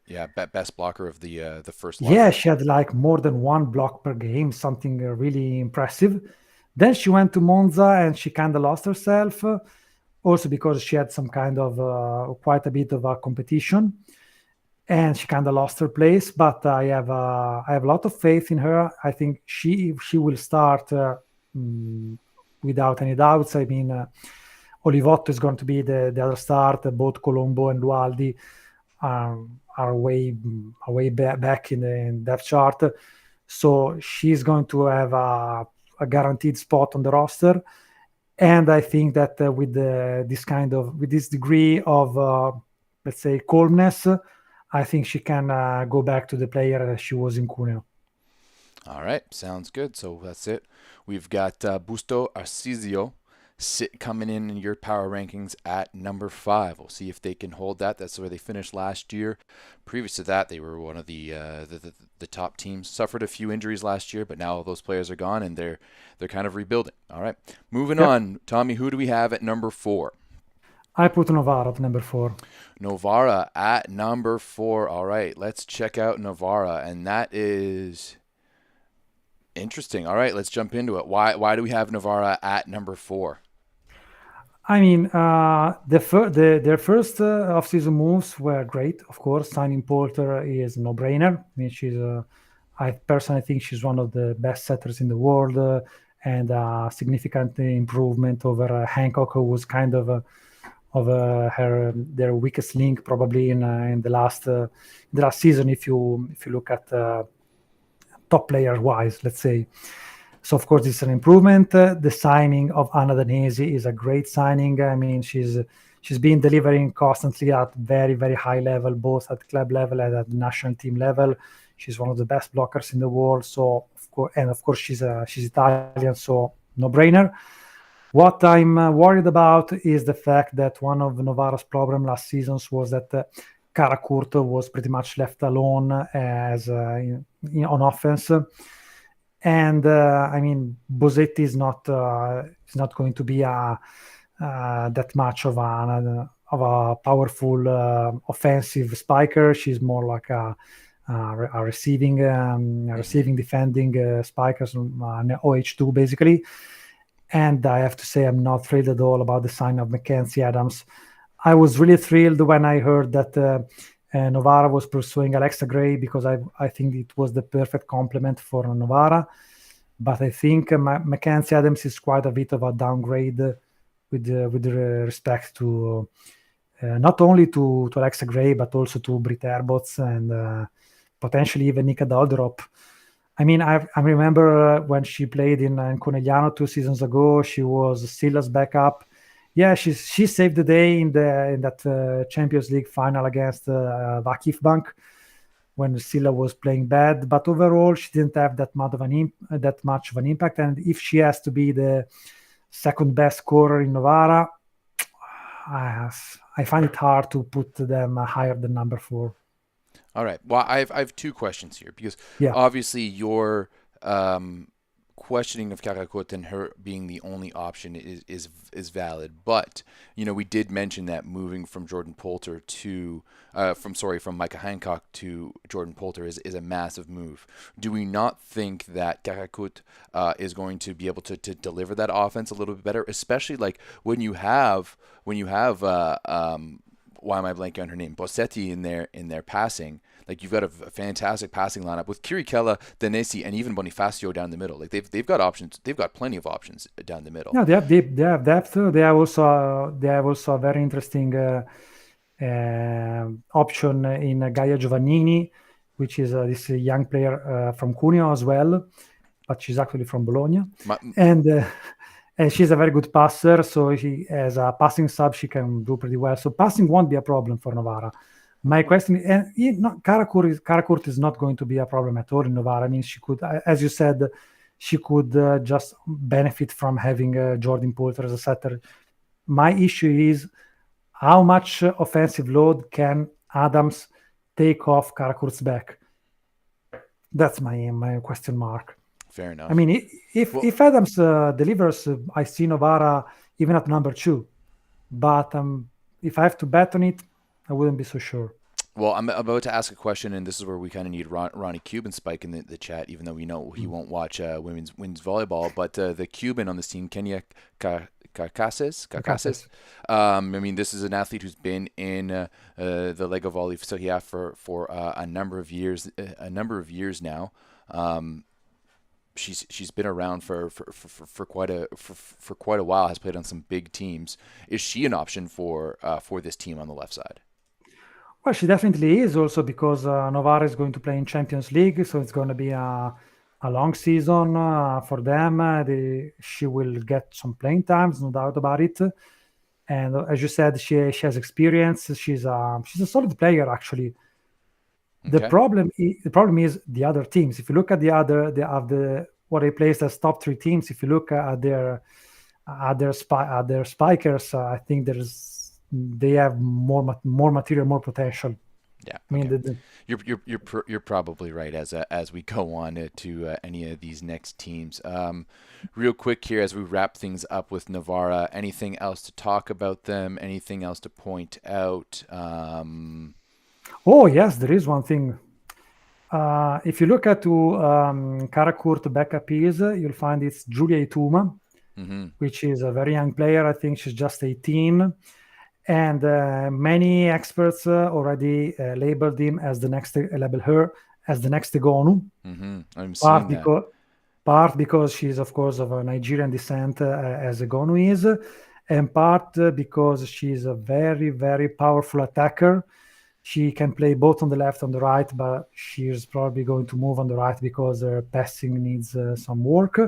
best blocker of the first line. Yeah, lineup. she had like more than 1 block per game, something really impressive. Then she went to Monza and she kind of lost herself. Also because she had some kind of quite a bit of a competition, and she kind of lost her place. But I have a lot of faith in her. I think she will start without any doubts. I mean, Olivotto is going to be the other start. Both Colombo and Lualdi are way back in the depth chart, so she's going to have a guaranteed spot on the roster. And I think that with this degree of, let's say, calmness, I think she can go back to the player she was in Cuneo. All right, sounds good. So that's it. We've got Busto Arcisio coming in your power rankings at number 5. We'll see if they can hold that. That's where they finished last year. Previous to that, they were one of the top teams. Suffered a few injuries last year, but now all those players are gone and they're kind of rebuilding. All right, moving on. Tommy, who do we have at number 4? I put Novara at number 4. Novara at number 4. All right, let's check out Novara, and that is interesting. All right, let's jump into it. Why do we have Novara at number 4? I mean, their first off-season moves were great. Of course, signing Poulter is a no-brainer. I mean, I personally think she's one of the best setters in the world, and a significant improvement over Hancock, who was kind of their weakest link probably in the last season. If you look at top player wise, let's say. So of course it's an improvement. The signing of Anna Danesi is a great signing. I mean, she's been delivering constantly at very, very high level, both at club level and at the national team level. She's one of the best blockers in the world. So of course she's Italian, so no brainer. What I'm worried about is the fact that one of Novara's problem last seasons was that Cara Curto was pretty much left alone on offense. And I mean, Bosetti is not going to be that much of a powerful offensive spiker. She's more like a receiving defending spiker, an OH2 basically. And I have to say, I'm not thrilled at all about the sign of Mackenzie Adams. I was really thrilled when I heard that Novara was pursuing Alexa Gray, because I think it was the perfect complement for Novara. But I think Mackenzie Adams is quite a bit of a downgrade with respect to not only to Alexa Gray, but also to Britt Herbots and potentially even Nika Daldrop. I mean, I remember when she played in Conegliano 2 seasons ago, she was Silla's backup. Yeah, she saved the day in that Champions League final against Vakif Bank when Silla was playing bad. But overall, she didn't have that much of an impact. And if she has to be the second best scorer in Novara, I find it hard to put them higher than number 4. All right. Well, I have 2 questions here, because obviously your questioning of Karakut and her being the only option is valid. But we did mention that moving from Jordan Poulter to from Micah Hancock to Jordan Poulter is a massive move. Do we not think that Karakut is going to be able to deliver that offense a little bit better, especially like when you have why am I blanking on her name? Bossetti in their passing. Like, you've got a fantastic passing lineup with Kirikella, Danesi, and even Bonifacio down the middle. Like, they've got options. They've got plenty of options down the middle. No, they have depth. They have also a very interesting option in Gaia Giovannini, which is this young player from Cuneo as well, but she's actually from Bologna. And she's a very good passer, so she, as a passing sub, she can do pretty well. So passing won't be a problem for Novara. My question, and Karakurt is not going to be a problem at all in Novara. I mean, she could, as you said, she could just benefit from having Jordan Poulter as a setter. My issue is how much offensive load can Adams take off Karakurt's back? That's my question mark. Fair enough. I mean, if Adams delivers, I see Novara even at number 2. But if I have to bet on it, I wouldn't be so sure. Well, I'm about to ask a question, and this is where we kind of need Ronnie Cuban Spike in the chat, even though we know he won't watch women's volleyball. But the Cuban on this team, Kenya Carcasses. I mean, this is an athlete who's been in the LegaVolley Femminile for a number of years now. She's been around for quite a while. Has played on some big teams. Is she an option for this team on the left side? Well, she definitely is, also because Novara is going to play in Champions League, so it's going to be a long season for them. She will get some playing times, no doubt about it. And as you said, she has experience. She's a solid player, actually. Okay. The problem is the other teams. If you look at what they placed as top 3 teams, if you look at their spikers, I think they have more material, more potential. Yeah, okay. I mean, you're probably right as we go on to any of these next teams. Real quick here as we wrap things up with Novara. Anything else to talk about them? Anything else to point out? Oh yes, there is one thing. If you look at Karakurt backup you'll find it's Giulia Ituma, which is a very young player. I think she's just 18. And many experts already labeled her as the next Egonu. I'm seeing that. Part because she's, of course, of a Nigerian descent, as Egonu is, and part because she's a very, very powerful attacker. She can play both on the left and the right, but she's probably going to move on the right because her passing needs some work.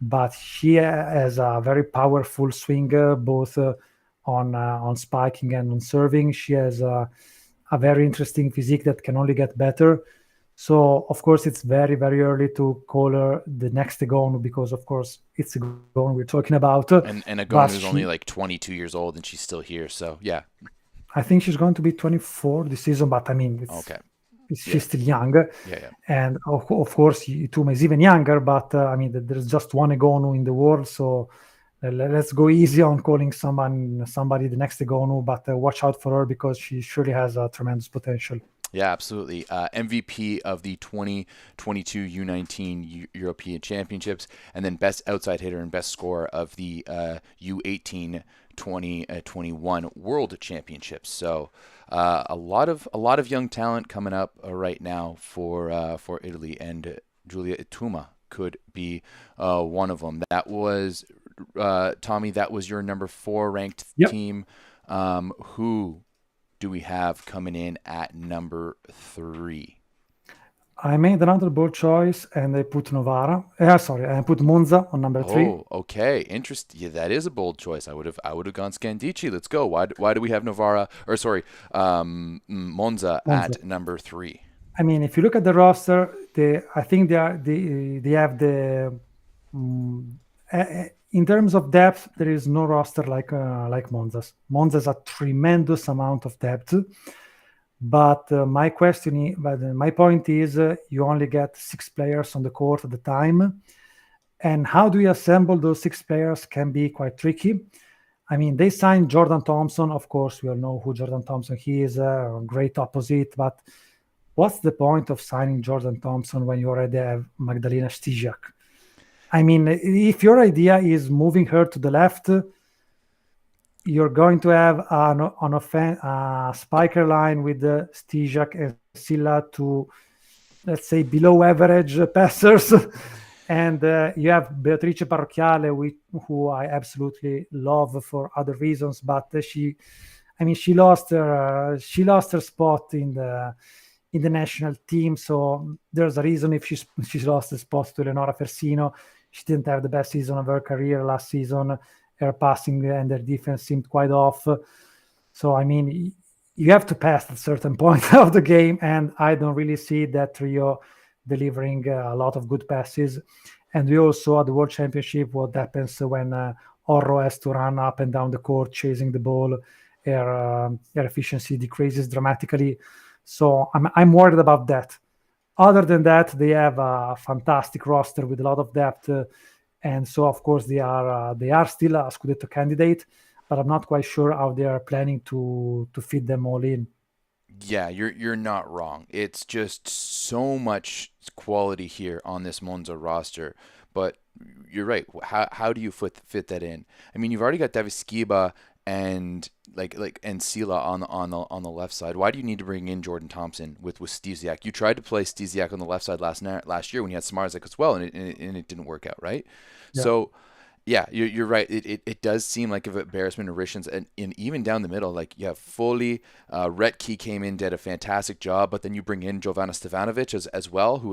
But she has a very powerful swinger, both on spiking and on serving. She has a very interesting physique that can only get better. So, of course, it's very, very early to call her the next Egonu because, of course, it's Egonu we're talking about. And Egonu is only like 22 years old and she's still here. So, yeah. I think she's going to be 24 this season, but I mean, she's still young. Yeah. And, of course, Ituma is even younger, but, I mean, there's just one Egonu in the world, so let's go easy on calling somebody the next Egonu, but watch out for her because she surely has a tremendous potential. Yeah, absolutely. MVP of the 2022 U19 European Championships, and then best outside hitter and best scorer of the U18 2021 World Championships. So a lot of young talent coming up right now for Italy, and Giulia Ituma could be one of them. That was Tommy. That was your number 4 ranked team. Who do we have coming in at number 3? I made another bold choice and I put Novara. I put Monza on number 3. Oh, okay, interesting. Yeah, that is a bold choice. I would have gone Scandici. Let's go. Why do we have Monza at number 3? I mean, if you look at the roster, I think they have the. In terms of depth, there is no roster like Monza's. Monza's a tremendous amount of depth, but my point is, you only get 6 players on the court at the time, and how do you assemble those 6 players can be quite tricky. I mean, they signed Jordan Thompson. Of course, we all know who Jordan Thompson he is, a great opposite, but what's the point of signing Jordan Thompson when you already have Magdalena Stigot? I mean, if your idea is moving her to the left, you're going to have a spiker line with Stigot and Silla, to, let's say, below average passers. And you have Beatrice Parrocchiale, who I absolutely love for other reasons, but she lost her spot in the national team. So there's a reason if she lost the spot to Eleonora Fersino. She didn't have the best season of her career last season. Her passing and her defense seemed quite off. So, I mean, you have to pass at a certain point of the game, and I don't really see that trio delivering a lot of good passes. And we also saw at the World Championship what happens when Orro has to run up and down the court chasing the ball. Her efficiency decreases dramatically. So I'm worried about that. Other than that, they have a fantastic roster with a lot of depth, and so of course they are still a Scudetto candidate, but I'm not quite sure how they are planning to fit them all in. Yeah, you're not wrong. It's just so much quality here on this Monza roster. But you're right. How do you fit that in? I mean, you've already got Davis Skiba and and Sila on the left side. Why do you need to bring in Jordan Thompson with Stesiak? You tried to play Stesiak on the left side last year when you had Smarzek as well, and it didn't work out, right? Yeah. So yeah, you're right. It does seem like of embarrassment of riches, and even down the middle, like you have Foley, Retke came in, did a fantastic job, but then you bring in Jovana Stevanovic as well, who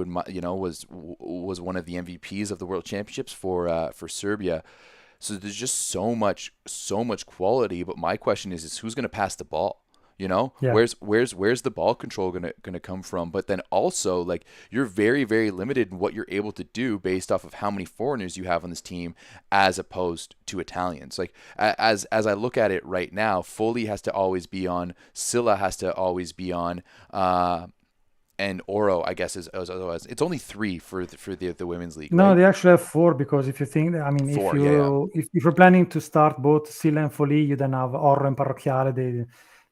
was one of the MVPs of the World Championships for Serbia. So there's just so much quality. But my question is who's going to pass the ball? You know, Yeah. where's the ball control gonna come from? But then also like you're very very limited in what you're able to do based off of how many foreigners you have on this team, as opposed to Italians. Like as I look at it right now, Foley has to always be on, Silla has to always be on, and Oro I guess is otherwise. It's only three for the women's league, No, right? they actually have four because if you think, I mean, Four, yeah, if you're planning to start both Silla and Foley, you then have Orro and Parrocchiale.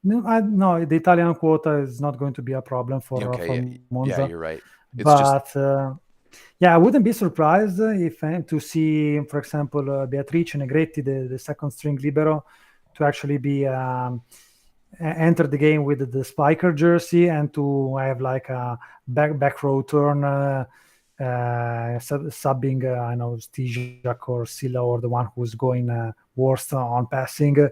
No, the Italian quota is not going to be a problem yeah. for Okay, yeah, Monza. you're right. It's just But yeah, I wouldn't be surprised if to see, for example, Beatrice Negretti, the second string libero, to actually be enter the game with the spiker jersey and to have like a back row turn, subbing I know Stijak or Silla or the one who's going worst on passing.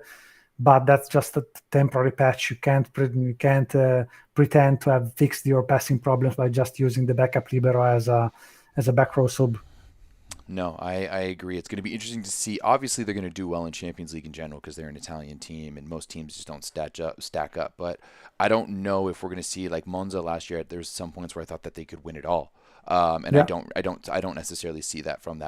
But that's just a temporary patch. You can't pretend to have fixed your passing problems by just using the backup libero as a back row sub. No, I agree. It's going to be interesting to see. Obviously, they're going to do well in Champions League in general because they're an Italian team, and most teams just don't stack up. But I don't know if we're going to see like Monza last year. There's some points where I thought that they could win it all, and Yeah. I don't necessarily see that from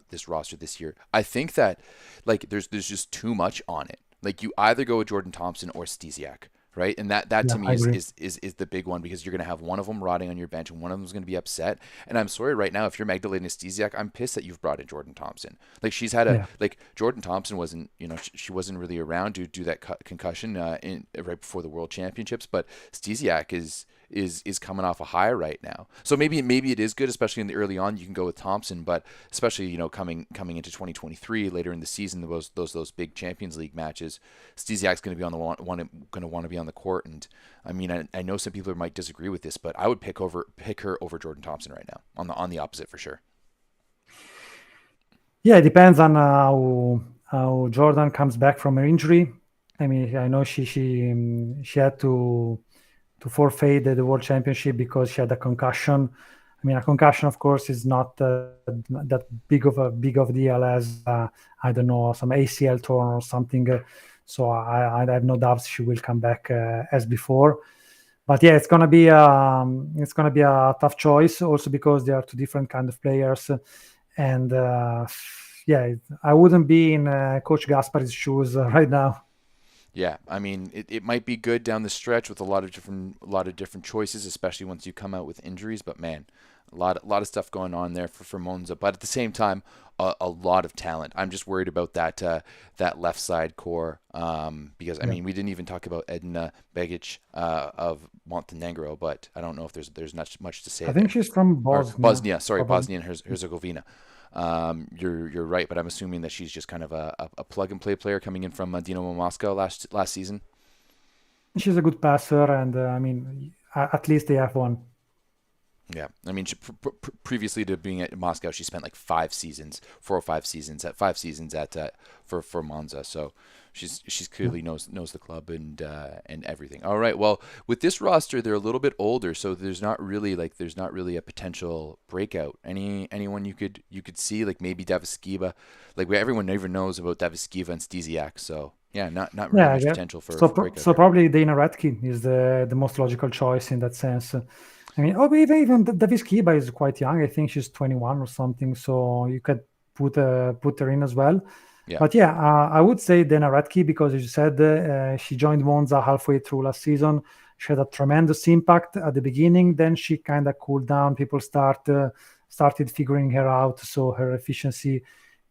this roster this year. I think that like there's just too much on it. Like you either go with Jordan Thompson or Stesiak, right? And that Yeah, to me I agree. is the big one because you're going to have one of them rotting on your bench and one of them is going to be upset. And I'm sorry right now, if you're Magdalena Stesiak, I'm pissed that you've brought in Jordan Thompson. Like she's had Yeah. like Jordan Thompson wasn't, she wasn't really around to do that concussion right before the World Championships, but Stesiak is coming off a high right now. So maybe it is good, especially in the early on. You can go with Thompson, but especially coming into 2023 later in the season, those big Champions League matches, Stesiak's going to be on the going to want to be on the court. And I mean, I know some people might disagree with this, but I would pick her over Jordan Thompson right now on the opposite for sure. Yeah, it depends on how Jordan comes back from her injury. I mean, I know she had to forfeit the World Championship because she had a concussion. I mean, a concussion, of course, is not that big of deal as I don't know, some ACL torn or something. So I have no doubts she will come back as before. But yeah, it's gonna be a tough choice also because they are two different kind of players, and yeah, I wouldn't be in Coach Gaspari's shoes right now. Yeah, I mean, it might be good down the stretch with a lot of different choices, especially once you come out with injuries. But man, a lot of stuff going on there for Monza. But at the same time, a lot of talent. I'm just worried about that left side core because I Yeah. mean we didn't even talk about Edna Begic of Montenegro, but I don't know if there's much to say I think there. she's from Or Bosnia, Bosnia, sorry, probably. Bosnia and Herzegovina. You're right, but I'm assuming that she's just kind of a plug and play player coming in from Dinamo Moscow last season. She's a good passer, and I mean, at least they have one. Yeah, I mean, previously to being at Moscow, she spent like 5 seasons, 4 or 5 seasons for Monza. So she's clearly knows the club and everything. All right, well, with this roster, they're a little bit older, so there's not really a potential breakout. Anyone you could see, like maybe Daviskiva, like everyone even knows about Daviskiva and Stesiak. So yeah, not really Yeah, much yeah. potential for breakout So here. probably Dana Radke is the most logical choice in that sense. I mean, oh, even Davis Kiba is quite young. I think she's 21 or something. So you could put her in as well. Yeah, But yeah, I would say Dana Radke because as you said, she joined Monza halfway through last season. She had a tremendous impact at the beginning. Then she kind of cooled down. People started figuring her out, so her efficiency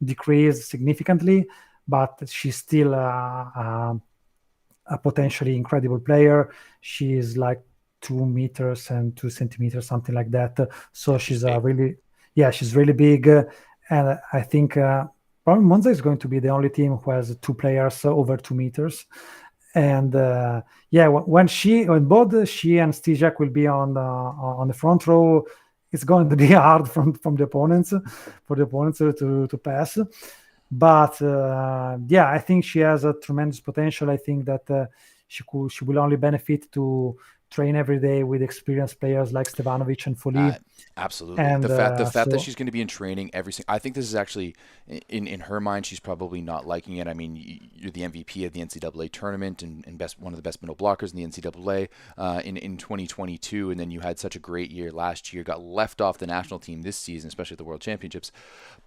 decreased significantly. But she's still a potentially incredible player. She is like 2 meters and 2 centimeters, something like that. So yeah, she's big. she's really big. And I think probably Monza is going to be the only team who has two players over 2 meters. And when both she and Stijak will be on the front row, it's going to be hard from the opponents for the opponents to pass. But I think she has a tremendous potential. I think that she will only benefit to train every day with experienced players like Stevanovic and Uh, Foley. Absolutely. And The fact that so she's going to be in training I think this is actually in her mind. She's probably not liking it. I mean, you're the MVP of the NCAA tournament and one of the best middle blockers in the NCAA in 2022, and then you had such a great year last year. Got left off the national team this season, especially at the World Championships,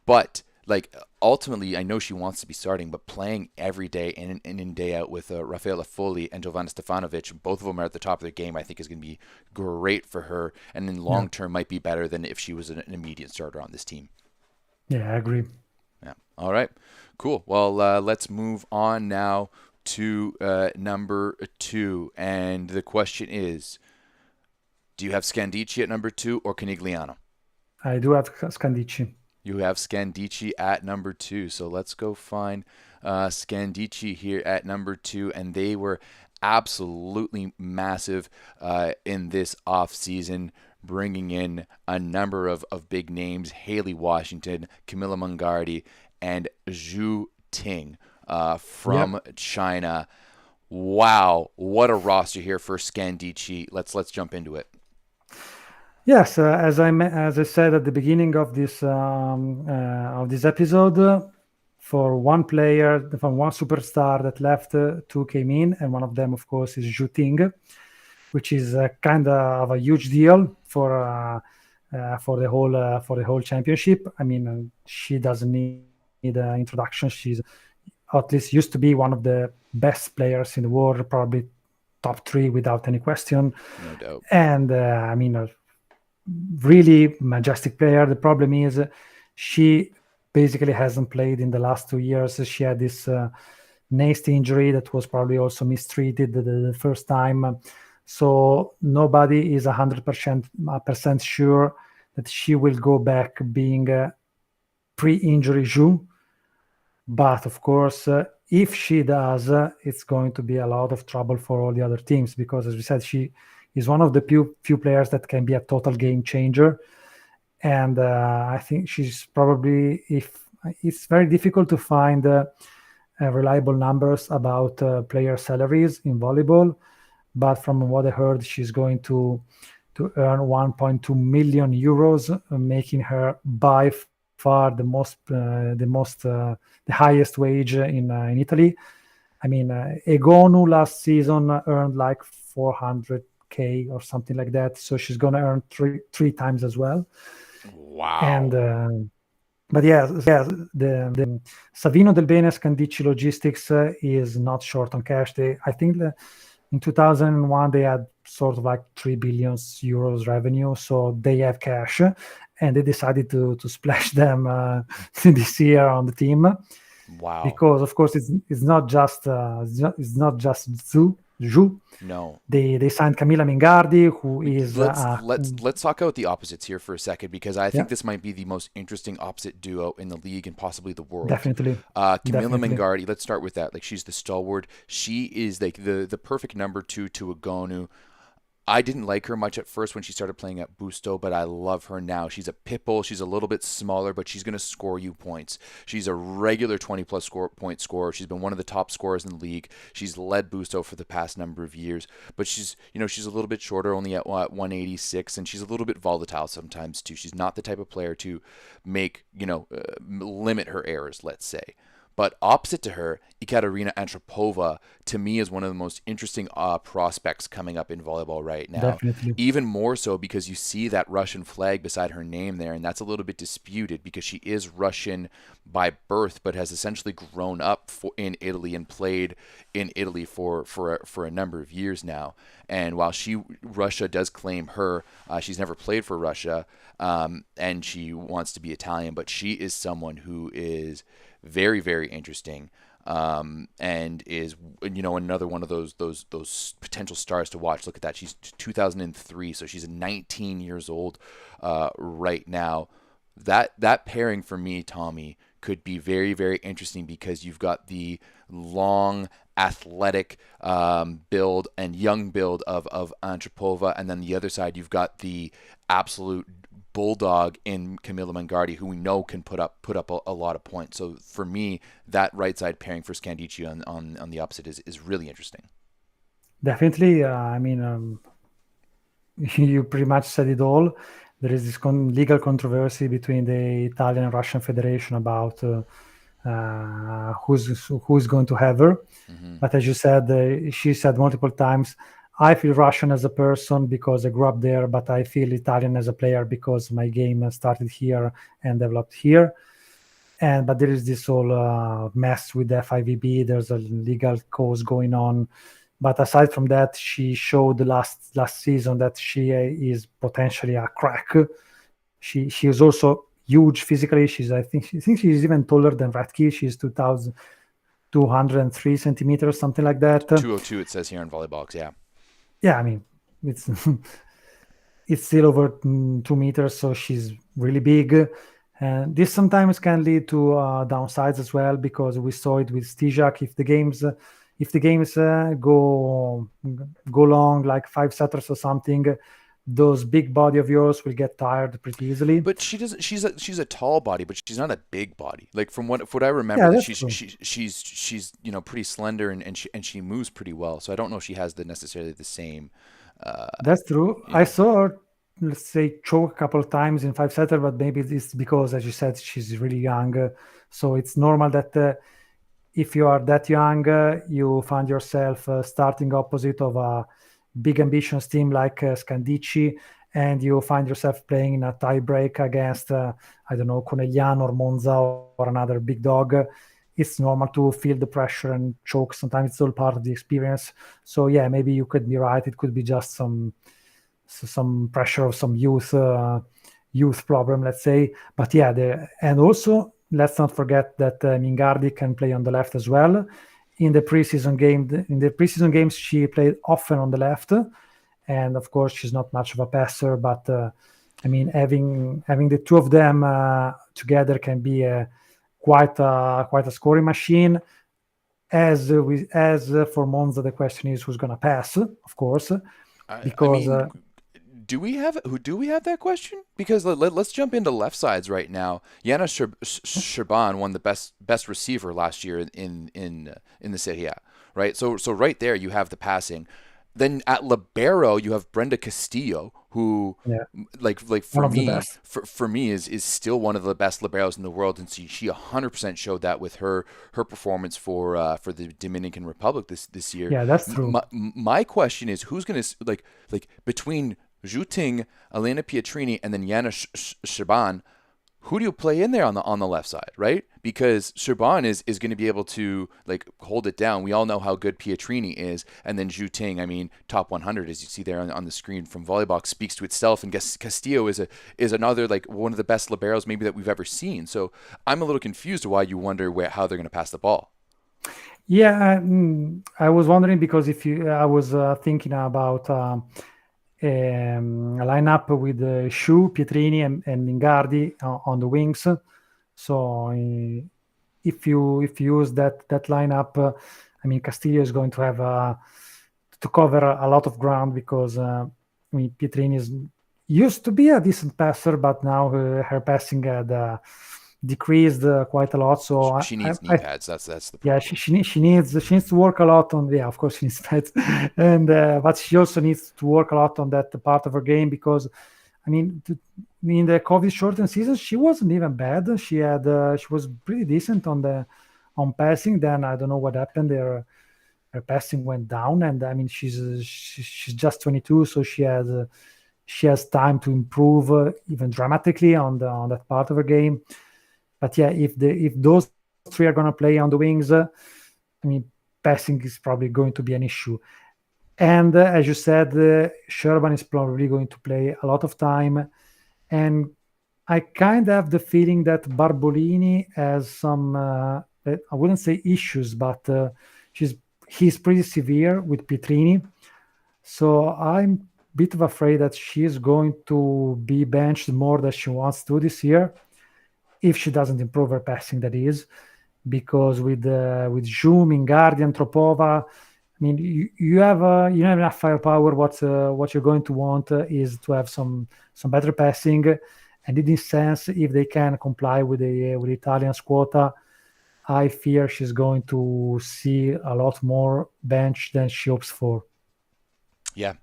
but. Like ultimately, I know she wants to be starting, but playing every day in and day out with Raffaella Foley and Giovanna Stefanovic, both of them are at the top of their game. I think is going to be great for her, and then yeah, long term might be better than if she was an immediate starter on this team. yeah, I agree. Yeah. All right. Cool. Well, let's move on now to number 2, and the question is: do you have Scandici at number 2 or Canigliano? I do have Scandici. You have Skandichi at number 2. So let's go find Skandichi here at number 2. And they were absolutely massive in this offseason, bringing in a number of big names: Haley Washington, Camila Mingardi, and Zhu Ting from Yep. China. Wow, what a roster here for Skandichi. Let's jump into it. Yes, as I said at the beginning of this episode, for one player, from one superstar that left, two came in, and one of them, of course, is Zhu Ting, which is kind of a huge deal for the whole championship. I mean, she doesn't need introduction. She's at least used to be one of the best players in the world, probably top three without any question. No doubt. And I mean, really majestic player. The problem is she basically hasn't played in the last 2 years. She had this nasty injury that was probably also mistreated the first time. So nobody is 100% sure that she will go back being pre-injury Zhu. But of course, if she does, it's going to be a lot of trouble for all the other teams because, as we said, she is one of the few players that can be a total game changer. And I think she's probably, if it's very difficult to find reliable numbers about player salaries in volleyball, but from what I heard, she's going to earn 1.2 million euros, making her by far the highest wage in Italy. I mean, Egonu last season earned like 400K or something like that, so she's gonna earn three times as well. Wow. And but the Savino Del Bene Scandici Logistics is not short on cash. I think in 2001 they had sort of like 3 billion euros revenue, so they have cash, and they decided to splash them this year on the team. Wow. Because of course it's not just Zhu. No. They signed Camila Mingardi, who is let's talk about the opposites here for a second, because I think yeah, this might be the most interesting opposite duo in the league and possibly the world. definitely. Camila Mingardi, let's start with that. Like, she's the stalwart. She is like the perfect number 2 to Egonu. I didn't like her much at first when she started playing at Busto, but I love her now. She's a pit bull. She's a little bit smaller, but she's going to score you points. She's a regular 20-plus point scorer. She's been one of the top scorers in the league. She's led Busto for the past number of years, but she's a little bit shorter, only at 186, and she's a little bit volatile sometimes too. She's not the type of player to make, limit her errors, let's say. But opposite to her, Ekaterina Antropova, to me, is one of the most interesting prospects coming up in volleyball right now. Definitely. Even more so because you see that Russian flag beside her name there, and that's a little bit disputed because she is Russian by birth, but has essentially grown up in Italy and played in Italy for a number of years now. And while Russia does claim her, she's never played for Russia, and she wants to be Italian, but she is someone who is very, very interesting, and is another one of those potential stars to watch. Look at that, she's 2003, so she's 19 years old right now. That pairing for me, Tommy, could be very, very interesting because you've got the long, athletic build and young build of Antropova, and then the other side you've got the absolute bulldog in Camila Mingardi, who we know can put up a lot of points. So for me, that right side pairing for Skandichi on the opposite is really interesting. Definitely. You pretty much said it all. There is this legal controversy between the Italian and Russian Federation about who's going to have her. Mm-hmm. But as you said, she said multiple times, I feel Russian as a person because I grew up there, but I feel Italian as a player because my game started here and developed here. But there is this whole mess with the FIVB. There's a legal cause going on. But aside from that, she showed last season that she is potentially a crack. She is also huge physically. I think she's even taller than Ratke. She's 2,203 centimeters, something like that. 202 it says here in Volleyball, yeah. Yeah, it's it's still over 2 meters, so she's really big. And this sometimes can lead to downsides as well, because we saw it with Stijak. If the games go long, like 5 setters or something, those big body of yours will get tired pretty easily. But she doesn't. She's a tall body, but she's not a big body. Like from what I remember, that she's pretty slender and she moves pretty well. So I don't know if she has necessarily the same. That's true. I saw her, let's say, choke a couple of times in 5 setter, but maybe it's because, as you said, she's really young. So it's normal that if you are that young, you find yourself starting opposite of a big ambitions team like Scandici, and you find yourself playing in a tie break against, Conegliano or Monza or another big dog. It's normal to feel the pressure and choke. Sometimes it's all part of the experience. So yeah, maybe you could be right. It could be just some pressure of some youth problem, let's say. But yeah, and also let's not forget that Mingardi can play on the left as well. In the preseason games, she played often on the left, and of course she's not much of a passer. But having the two of them together can be quite a scoring machine. As for Monza, the question is who's going to pass, of course, because. Do we have that question? Because let's jump into left sides right now. Yana Sherban won the best receiver last year in the Serie A, right? So right there you have the passing. Then at libero you have Brenda Castillo, who for me is still one of the best liberos in the world, and she 100% showed that with her performance for the Dominican Republic this year. Yeah, that's true. My question is, who's gonna like between Zhu Ting, Elena Pietrini, and then Yana Sherban, who do you play in there on the left side, right? Because Sherban is going to be able to hold it down. We all know how good Pietrini is, and then Zhu Ting, top 100, as you see there on the screen from Volleyball, speaks to itself. And Castillo is another one of the best liberos maybe that we've ever seen. So I'm a little confused to why you wonder how they're going to pass the ball. Yeah, I was wondering because I was thinking about. A lineup with Shu, Pietrini, and Mingardi on the wings. So if you use that lineup, Castillo is going to have to cover a lot of ground because Pietrini used to be a decent passer, but now her passing had decreased quite a lot. So she needs knee pads. That's the problem. Yeah, she needs to work a lot on. Yeah, of course she needs pads, and but she also needs to work a lot on that part of her game because, in the COVID shortened season, she wasn't even bad. She was pretty decent on passing. Then I don't know what happened. Her passing went down, and she's just 22, so she has time to improve even dramatically on that part of her game. But yeah, if those three are going to play on the wings, passing is probably going to be an issue. And as you said, Sherban is probably going to play a lot of time. And I kind of have the feeling that Barbolini has some, I wouldn't say issues, but he's pretty severe with Pietrini. So I'm a bit afraid that she's going to be benched more than she wants to this year, if she doesn't improve her passing, that is. Because with Zhu, Mingardi, and Tropova, you have enough firepower. What you're going to want is to have some better passing, and in this sense, if they can comply with the Italian's quota, I fear she's going to see a lot more bench than she hopes for. Yeah,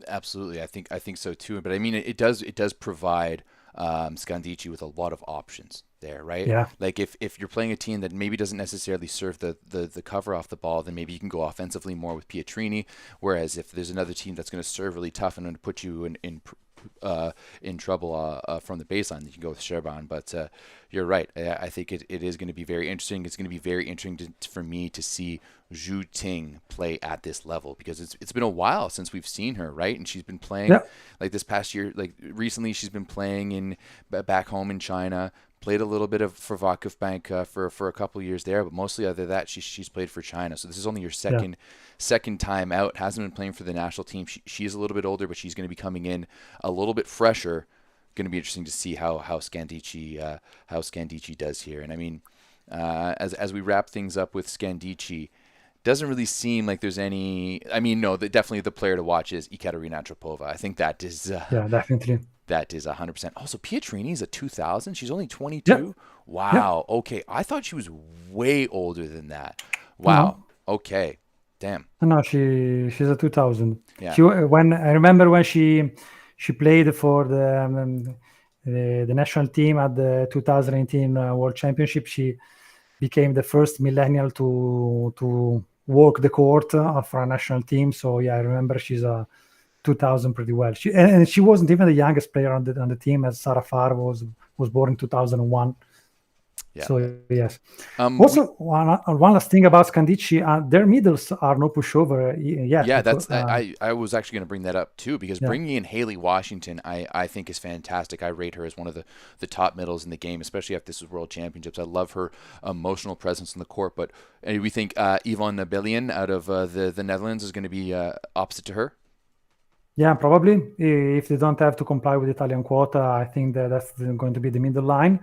absolutely. I think so too. But it does provide Skandichi with a lot of options there, right? Yeah. Like if you're playing a team that maybe doesn't necessarily serve the cover off the ball, then maybe you can go offensively more with Pietrini. Whereas if there's another team that's going to serve really tough and going to put you in trouble from the baseline, you can go with Sherban. But you're right. I think it is going to be very interesting. It's going to be very interesting for me to see Zhu Ting play at this level, because it's been a while since we've seen her, right? And she's been playing like this past year, like recently she's been playing back home in China. Played a little bit for Vakufbank for a couple of years there, but mostly other than that, she's played for China. So this is only your second time out. Hasn't been playing for the national team. She's a little bit older, but she's going to be coming in a little bit fresher. Going to be interesting to see how Skandichi does here. And as we wrap things up with Skandichi, doesn't really seem like there's any. No, definitely the player to watch is Ekaterina Tropova. I think that is definitely. That is 100%. Also, Pietrini a 2000. She's only 22. Yep. Wow. Yep. Okay. I thought she was way older than that. Wow. Okay. Damn. No, she's a 2000. Yeah. I remember when she played for the national team at the 2018 World Championship, she became the first millennial to walk the court for a national team. So yeah, I remember she's a 2000 pretty well. She wasn't even the youngest player on the team, as Sarah Farr was born in 2001. Yeah. So yes. Also, one last thing about Skandichi, their middles are no pushover yet. Yeah, that's I was actually going to bring that up too, because bringing in Haley Washington, I think is fantastic. I rate her as one of the top middles in the game, especially after this is World Championships. I love her emotional presence on the court. But we think Yvonne Bellion out of the Netherlands is going to be opposite to her. Yeah, probably. If they don't have to comply with the Italian quota, I think that's going to be the middle line.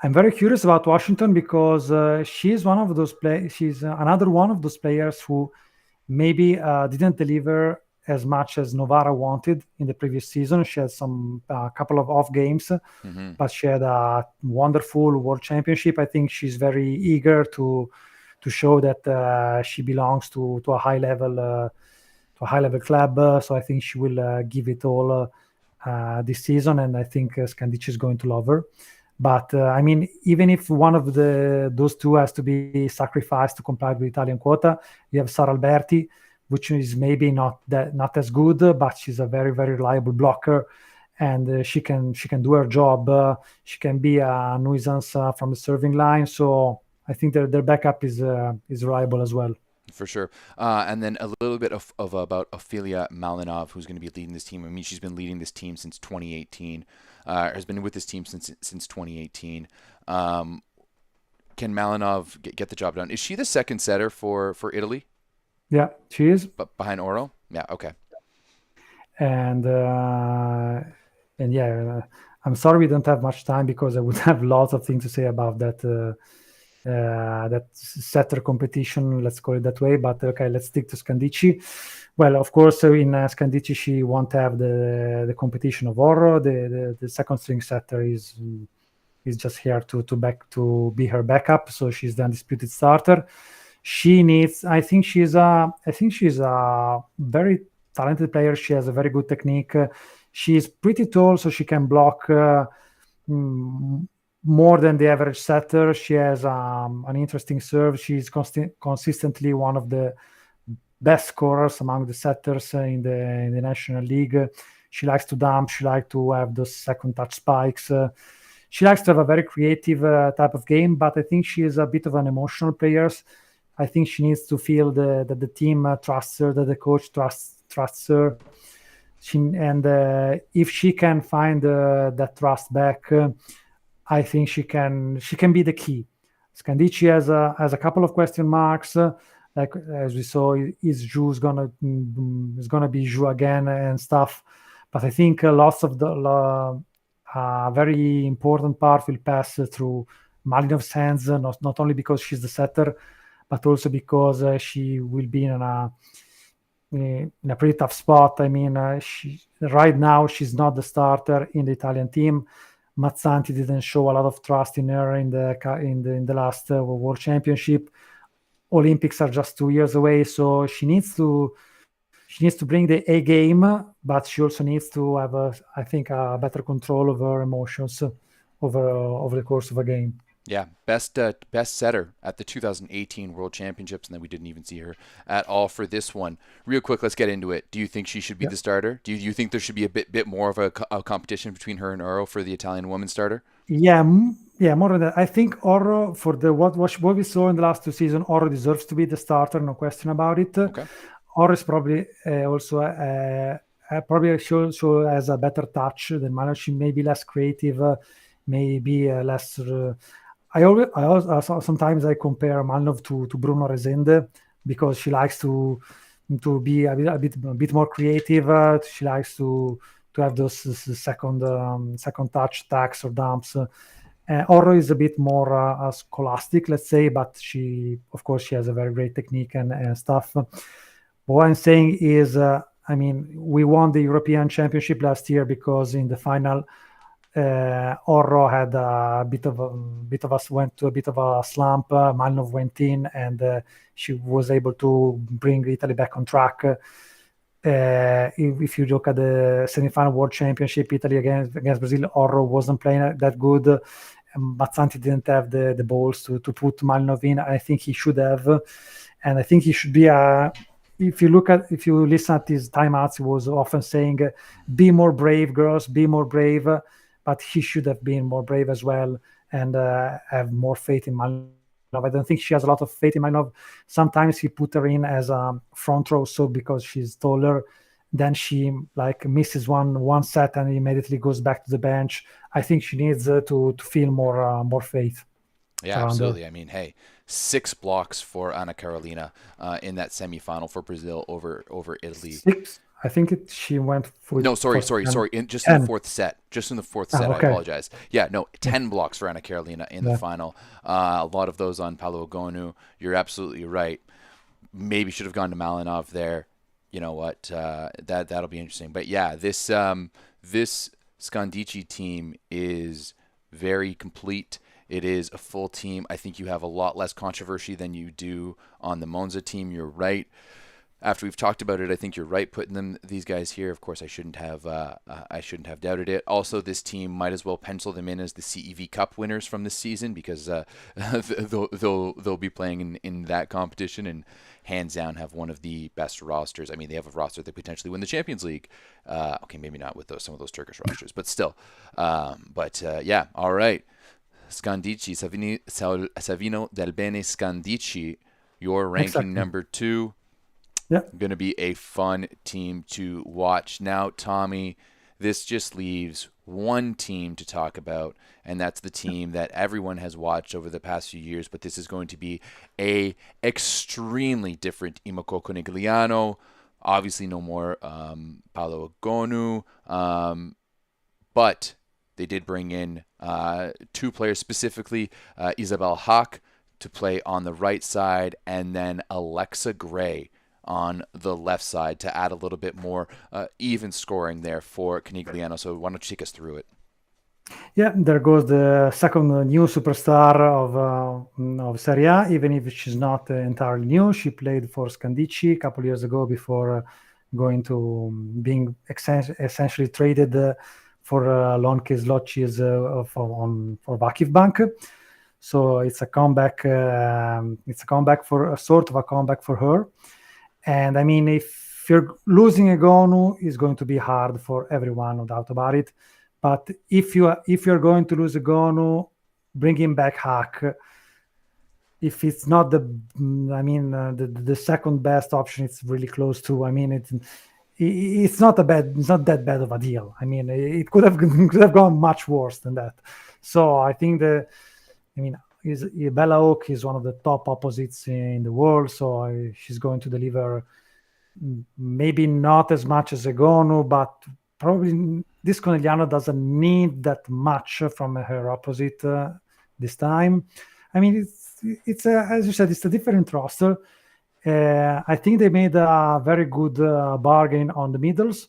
I'm very curious about Washington because she's one of those she's another one of those players who maybe didn't deliver as much as Novara wanted in the previous season. She had a couple of off games, but she had a wonderful World Championship. I think she's very eager to show that she belongs to a high level club. So I think she will give it all this season, and I think Skandichi is going to love her. But even if one of those two has to be sacrificed to comply with the Italian quota, you have Sara Alberti, which is maybe not as good, but she's a very, very reliable blocker, and she can do her job. She can be a nuisance from the serving line. So I think their backup is reliable as well. For sure. And then a little bit of about Ophelia Malinov, who's going to be leading this team. She's been leading this team since 2018. Has been with this team since 2018. Can Malinov get the job done? Is she the second setter for Italy? Yeah, she is. But behind Oro? Yeah, okay. And yeah, I'm sorry we don't have much time because I would have lots of things to say about that that setter competition, let's call it that way. But okay, let's stick to Scandici. Well, of course, in Scandici she won't have the competition of Orro. The second string setter is just here to be her backup, so she's the undisputed starter. She needs. I think she's a very talented player. She has a very good technique. She's pretty tall, so she can block more than the average setter. She has an interesting serve. She's consistently one of the best scorers among the setters in the National League. She likes to dump. She likes to have those second touch spikes. She likes to have a very creative type of game, but I think she is a bit of an emotional player. I think she needs to feel that the team trusts her, that the coach trusts her. If she can find that trust back, I think she can be the key. Skandici has a couple of question marks. Like as we saw, is Zhu gonna be Zhu again and stuff? But I think lots of the very important part will pass through Malinov's hands, not only because she's the setter, but also because she will be in a pretty tough spot. I mean, right now she's not the starter in the Italian team. Mazzanti didn't show a lot of trust in her in the last World Championship. Olympics are just 2 years away, so she needs to bring the A game, but she also needs to have a better control of her emotions over the course of a game. Yeah, best setter at the 2018 World Championships, and then we didn't even see her at all for this one. Real quick, let's get into it. Do you think she should be the starter? Do you think there should be a bit more of a competition between her and Oro for the Italian women's starter? Yeah, more than that. I think Oro, for what we saw in the last 2 seasons, Oro deserves to be the starter, no question about it. Okay. Oro is probably also probably show has a better touch than Malinov. She may be less creative, maybe less. I also sometimes I compare Malinov to Bruno Resende because she likes to be a bit more creative. She likes to have those second touch tacks or dumps. Oro is a bit more scholastic, let's say, but she has a very great technique and stuff. What I'm saying is, we won the European Championship last year because in the final, Oro had went to a bit of a slump. Malinov went in, and she was able to bring Italy back on track. If you look at the semi-final World Championship, Italy against Brazil, Oro wasn't playing that good. Mazzanti didn't have the balls to put Malinov in. I think he should have, and I think he should be if you listen at his timeouts, he was often saying, "Be more brave, girls. Be more brave." But he should have been more brave as well and have more faith in Malinov. I don't think she has a lot of faith in Malinov. Sometimes he put her in as a front row, so because she's taller, then she misses one set and immediately goes back to the bench. I think she needs to feel more faith. Yeah, absolutely. I mean, hey, 6 blocks for Ana Carolina in that semifinal for Brazil over Italy. 6. I think she went for... No, sorry. In the fourth set. Just in the fourth set, okay. I apologize. Yeah, no, 10 blocks for Ana Carolina in the final. A lot of those on Paolo Gonu. You're absolutely right. Maybe should have gone to Malinov there. You know what? That'll be interesting. But yeah, this Skandichi team is very complete. It is a full team. I think you have a lot less controversy than you do on the Monza team. You're right. After we've talked about it, I think you're right putting these guys here. Of course, I shouldn't have doubted it. Also, this team might as well pencil them in as the CEV Cup winners from this season because they'll be playing in that competition and hands down have one of the best rosters. I mean, they have a roster that potentially win the Champions League. Okay, maybe not with some of those Turkish rosters, but still. Yeah, all right. Skandici, Savino del Bene Skandici, your ranking number 2. Yeah. Going to be a fun team to watch. Now, Tommy, this just leaves one team to talk about, and that's the team that everyone has watched over the past few years, but this is going to be a extremely different Imoko Conegliano. Obviously, no more Paolo Gonu, but they did bring in 2 players specifically, Isabel Hack to play on the right side, and then Alexa Gray on the left side to add a little bit more even scoring there for Canigliano. So why don't you take us through it? Yeah, there goes the second new superstar of Serie A, even if she's not entirely new. She played for Scandici a couple years ago before going to being essentially traded for Lonke Zloci's for Vakiv Bank. So it's a comeback. It's a comeback for a sort of a comeback for her. And I mean, if you're losing Egonu, it's going to be hard for everyone, no doubt about it. But if you're going to lose Egonu, bringing back Hack. If it's not the second best option, it's really close to. I mean, it's not that bad of a deal. I mean, it could have gone much worse than that. So I think Bella Oak is one of the top opposites in the world. So she's going to deliver maybe not as much as Egonu, but probably this Conegliano doesn't need that much from her opposite this time. I mean, it's as you said, it's a different roster. I think they made a very good bargain on the middles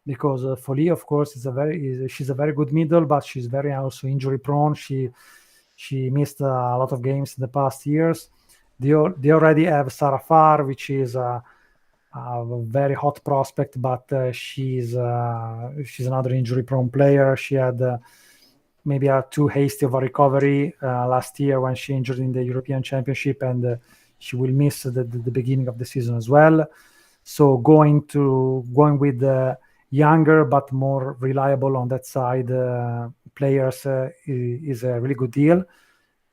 because Foley, of course, she's a very good middle, but she's very also injury prone. She missed a lot of games in the past years. They already have Sarah Farr, which is a very hot prospect, but she's another injury-prone player. She had maybe too hasty of a recovery last year when she injured in the European Championship, and she will miss the beginning of the season as well. So going with younger but more reliable on that side players is a really good deal.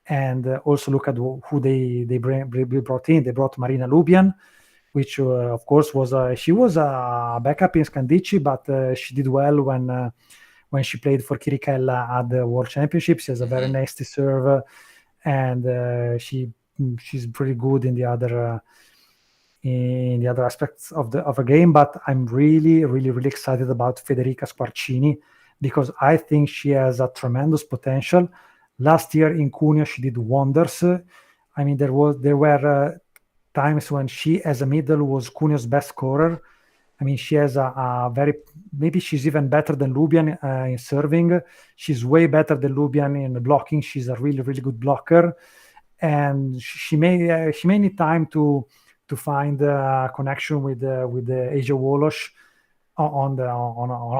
And also look at who they brought in. They brought Marina Lubion, which of course she was a backup in Skandichi, but she did well when she played for Kirikella at the World Championship. She has a very nasty serve, and she's pretty good in the other aspects of a game. But I'm really, really, really excited about Federica Squarcini because I think she has a tremendous potential. Last year in Cuneo, she did wonders. I mean, there were times when she, as a middle, was Cuneo's best scorer. I mean, she has maybe she's even better than Lubian in serving. She's way better than Lubian in blocking. She's a really, really good blocker. And she may need time to find a connection with Asia Wolosh on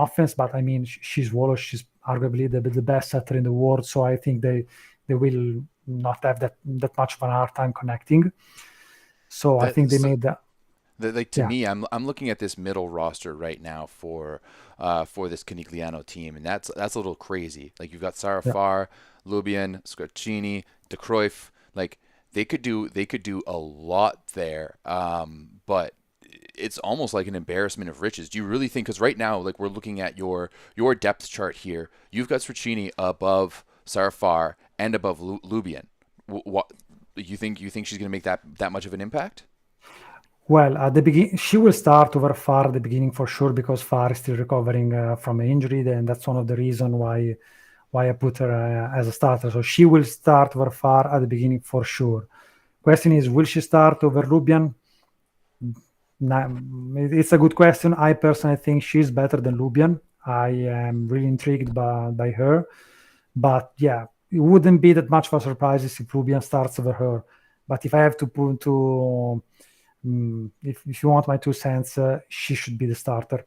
offense. But I mean, she's Wolosh. She's arguably the best setter in the world. So I think they will not have that much of an hard time connecting. So I think they made that. Me, I'm looking at this middle roster right now for this Canigliano team, and that's a little crazy. Like you've got Sarah Farr, Lubian, Squarcini, De Cruyff. Like they could do a lot there, but it's almost like an embarrassment of riches. Do you really think? Because right now, like we're looking at your depth chart here, you've got Squarcini above Sarah Farr and above Lubian. What you think she's going to make that much of an impact? Well, at the beginning, she will start over Farr at the beginning for sure because Farr is still recovering from an injury, and that's one of the reasons why I put her as a starter. So she will start over Farr at the beginning for sure. Question is, will she start over Lubian? It's a good question. I personally think she's better than Lubian. I am really intrigued by her. But yeah, it wouldn't be that much of a surprise if Lubian starts over her. But if I have to put if you want my 2 cents, she should be the starter,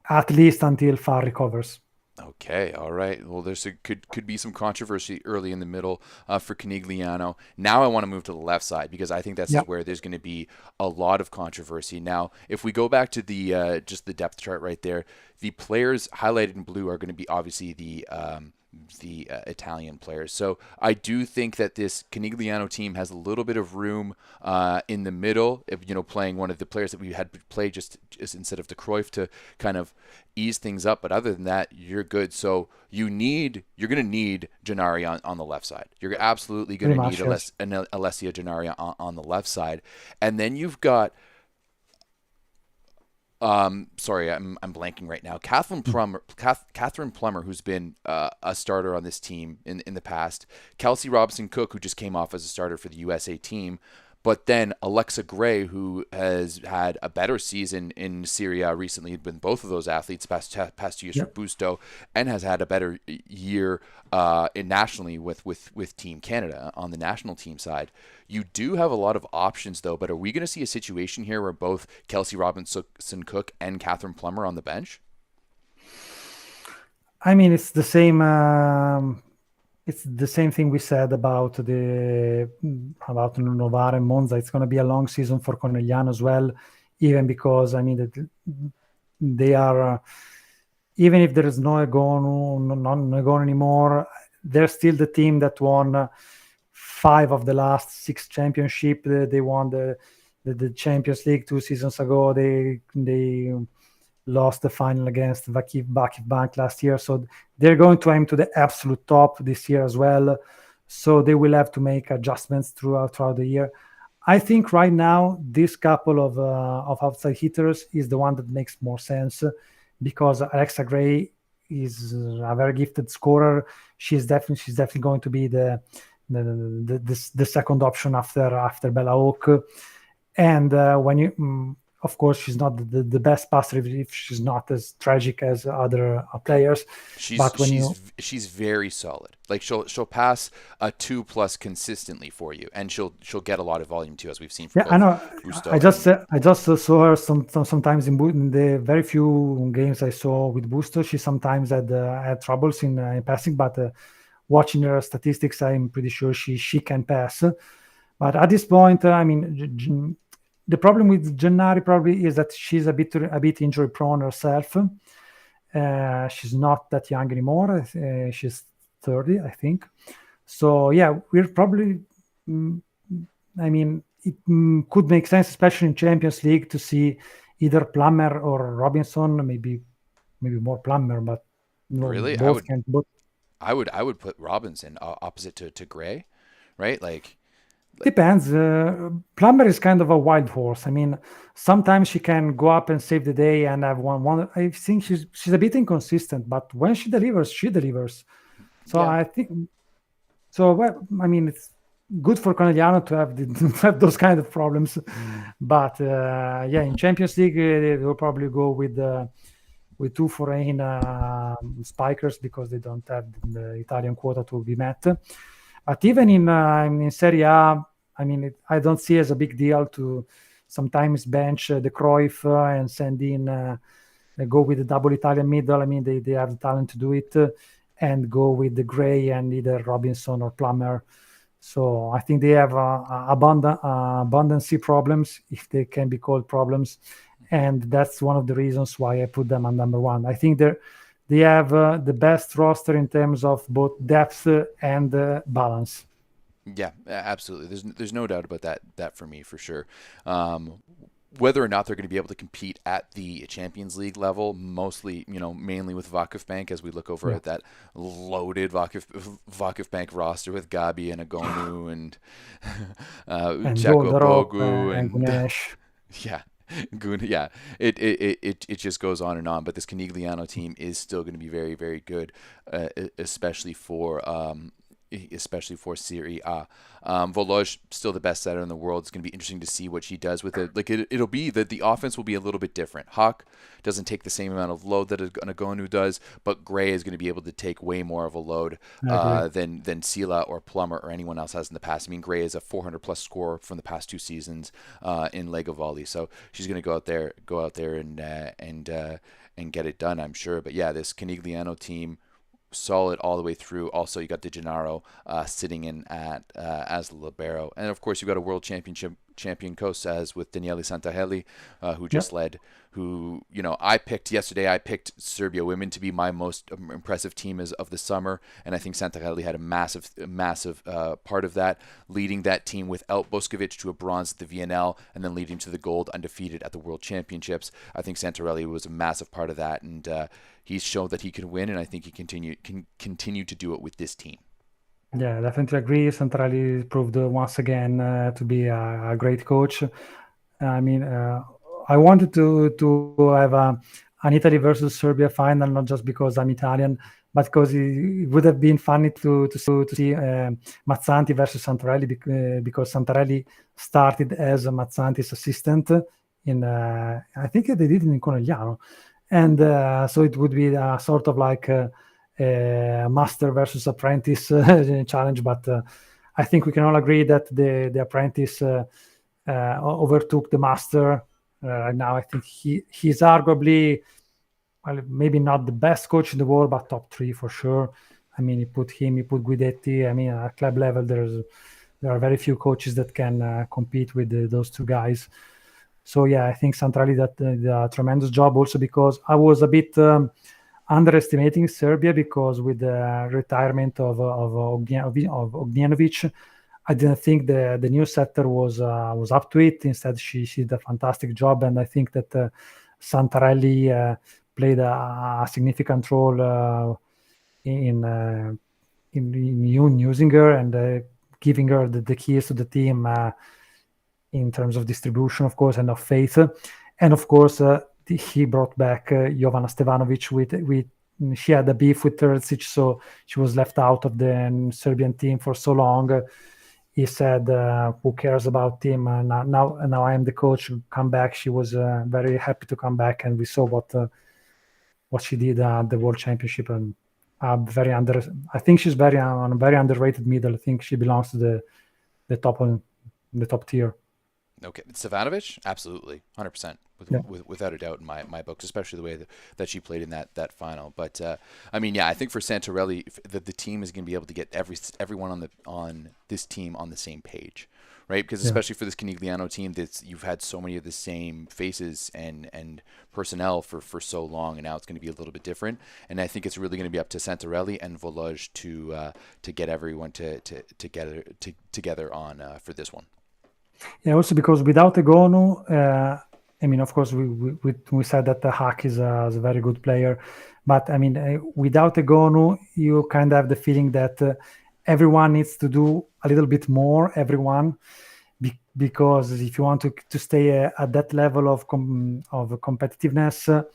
at least until Farr recovers. Okay, all right. Well, could be some controversy early in the middle for Canigliano. Now I want to move to the left side because I think that's where there's going to be a lot of controversy. Now, if we go back to the just the depth chart right there, the players highlighted in blue are going to be obviously the Italian players. So I do think that this Canigliano team has a little bit of room in the middle, if, playing one of the players that we had play just instead of De Cruyff to kind of ease things up. But other than that, you're good. So you're going to need Gennari on the left side. You're absolutely going to need Alessia Gennari on the left side. And then you've got Sorry, I'm blanking right now. Catherine Plummer, who's been a starter on this team in the past. Kelsey Robinson Cook, who just came off as a starter for the USA team. But then Alexa Gray, who has had a better season in Serie A recently with both of those athletes past 2 years for Yep. Busto, and has had a better year nationally with Team Canada on the national team side. You do have a lot of options though, but are we going to see a situation here where both Kelsey Robinson Cook and Catherine Plummer on the bench? I mean, it's the same. It's the same thing we said about Novara and Monza. It's going to be a long season for Conegliano as well, even because I mean they are even if there is no Egon anymore, they're still the team that won 5 of the last 6 championship. They won the Champions League 2 seasons ago. They lost the final against Vakif Bank last year. So they're going to aim to the absolute top this year as well. So they will have to make adjustments throughout the year. I think right now, this couple of outside hitters is the one that makes more sense because Alexa Gray is a very gifted scorer. She's definitely going to be the second option after Bella Hawke. And when you of course, she's not the best passer if she's not as tragic as other players. She's very solid. Like she'll pass a 2+ consistently for you, and she'll get a lot of volume too, as we've seen. I know. I just saw her sometimes in the very few games I saw with Busto. She sometimes had troubles in passing, but watching her statistics, I'm pretty sure she can pass. But at this point, I mean. The problem with Gennari probably is that she's a bit injury prone herself. She's not that young anymore. She's 30, I think. So yeah, we're probably. I mean, it could make sense, especially in Champions League, to see either Plummer or Robinson. Maybe more Plummer, but really, both can. Both. I would put Robinson opposite to Gray, right? Like. Depends. Plumber is kind of a wild horse. I mean, sometimes she can go up and save the day and have one. I think she's a bit inconsistent, but when she delivers, she delivers. So yeah. I think. So well, I mean, it's good for Conegliano to have those kind of problems, but yeah, in Champions League they will probably go with 2 foreign spikers because they don't have the Italian quota to be met. But even in Serie A, I mean, I don't see it as a big deal to sometimes bench the Cruyff and send in, go with the double Italian middle. I mean, they have the talent to do it, and go with the Gray and either Robinson or Plummer. So I think they have abundancy problems, if they can be called problems. And that's one of the reasons why I put them on number 1. I think they have the best roster in terms of both depth and balance. Yeah, absolutely. There's no doubt about that for me, for sure. Whether or not they're going to be able to compete at the Champions League level, mainly with Vakif Bank, as we look over at that loaded Vakif Bank roster with Gabi and Agonu and Jaco Bogu and Gunesh. Yeah. Yeah, it just goes on and on. But this Conegliano team is still going to be very, very good, especially for Serie A. Voloj, still the best setter in the world. It's going to be interesting to see what she does with it. Like it'll be that the offense will be a little bit different. Hawk doesn't take the same amount of load that Agonu does, but Gray is going to be able to take way more of a load than Sila or Plummer or anyone else has in the past. I mean, Gray is a 400+ scorer from the past 2 seasons in LegaVolley, so she's going to go out there and get it done, I'm sure. But yeah, this Conegliano team, solid all the way through. Also, you got De Gennaro sitting in at as the libero, and of course you got a world champion coach as with Daniele Santaheli, who just led. Who I picked Serbia women to be my most impressive team of the summer, and I think Santaheli had a massive part of that, leading that team without Boskovic to a bronze at the VNL, and then leading to the gold undefeated at the World Championships. I think Santarelli was a massive part of that, and he's shown that he can win, and I think he can continue to do it with this team. Yeah, definitely agree. Santarelli proved once again to be a great coach. I mean, I wanted to have an Italy versus Serbia final, not just because I'm Italian, but because it would have been funny to see Mazzanti versus Santarelli, because Santarelli started as Mazzanti's assistant in I think they did it in Conegliano, and so it would be a sort of like a master versus apprentice challenge. But I think we can all agree that the apprentice overtook the master. Right now, I think he's arguably, well, maybe not the best coach in the world, but top 3 for sure. I mean, you put Guidetti. I mean, at club level, there are very few coaches that can compete with those 2 guys. So yeah, I think Santarelli did a tremendous job, also because I was a bit underestimating Serbia, because with the retirement of Ognjanovic, I didn't think the new setter was up to it. Instead, she did a fantastic job, and I think that Santarelli played a significant role in using her and giving her the keys to the team in terms of distribution, of course, and of faith. And of course, he brought back Jovana Stevanovic. With she had a beef with Terzic, so she was left out of the Serbian team for so long. He said, "Who cares about team? Now I am the coach. Come back." She was very happy to come back, and we saw what she did at the World Championship. And I think she's very underrated middle. I think she belongs to the top tier. Okay, Stevanovic, absolutely, 100%, without a doubt in my books, especially the way that she played in that final. But I mean, yeah, I think for Santarelli, that the team is going to be able to get everyone on this team on the same page, right? Because especially for this Canigliano team, you've had so many of the same faces and personnel for so long, and now it's going to be a little bit different. And I think it's really going to be up to Santarelli and Voloj to get everyone to get together on for this one. Yeah, also because without Egonu, I mean, of course, we said that the Hack is a very good player, but I mean, without Egonu, you kind of have the feeling that everyone needs to do a little bit more, because if you want to stay at that level of competitiveness, I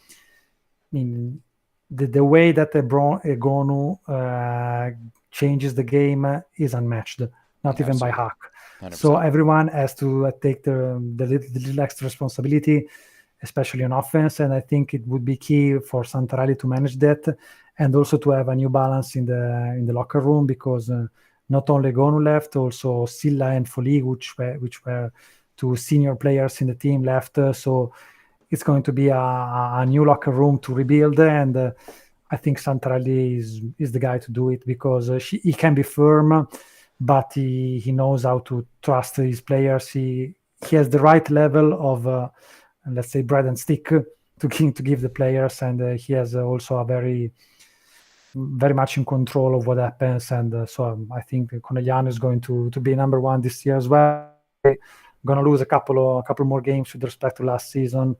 mean, the way that Egonu changes the game is unmatched, not even by Hack. 100%. So everyone has to take the little extra responsibility, especially on offense. And I think it would be key for Santarelli to manage that, and also to have a new balance in the locker room, because not only Gonu left, also Silla and Foli, which were 2 senior players in the team, left. So it's going to be a new locker room to rebuild, and I think Santarelli is the guy to do it, because he can be firm, but he knows how to trust his players. He has the right level of, let's say, bread and stick to give the players, and he has also a very much in control of what happens. And so I think Conegliano is going to be number 1 this year as well. Going to lose a couple more games with respect to last season,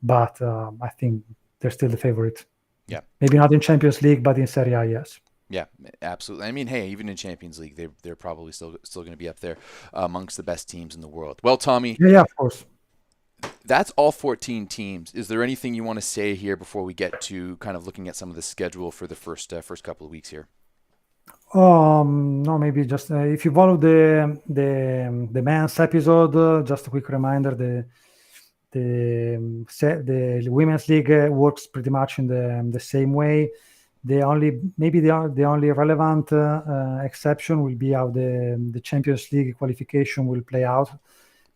but I think they're still the favorite. Yeah, maybe not in Champions League, but in Serie A, yes. Yeah, absolutely. I mean, hey, even in Champions League, they're probably still going to be up there amongst the best teams in the world. Well, Tommy. Yeah, of course. That's all 14 teams. Is there anything you want to say here before we get to kind of looking at some of the schedule for the first couple of weeks here? No, maybe just if you follow the men's episode, just a quick reminder: the women's league works pretty much in the same way. The only relevant exception will be how the Champions League qualification will play out,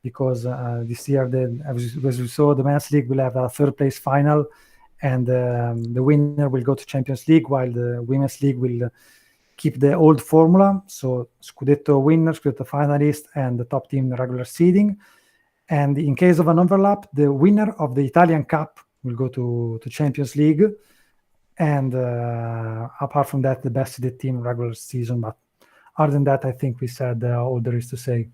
because this year, as we saw, the men's league will have a 3rd place final, and the winner will go to Champions League, while the women's league will keep the old formula, so Scudetto winner, Scudetto finalist, and the top team regular seeding. And in case of an overlap, the winner of the Italian Cup will go to Champions League. And apart from that, the best seeded team regular season. But other than that, I think we said all there is to say.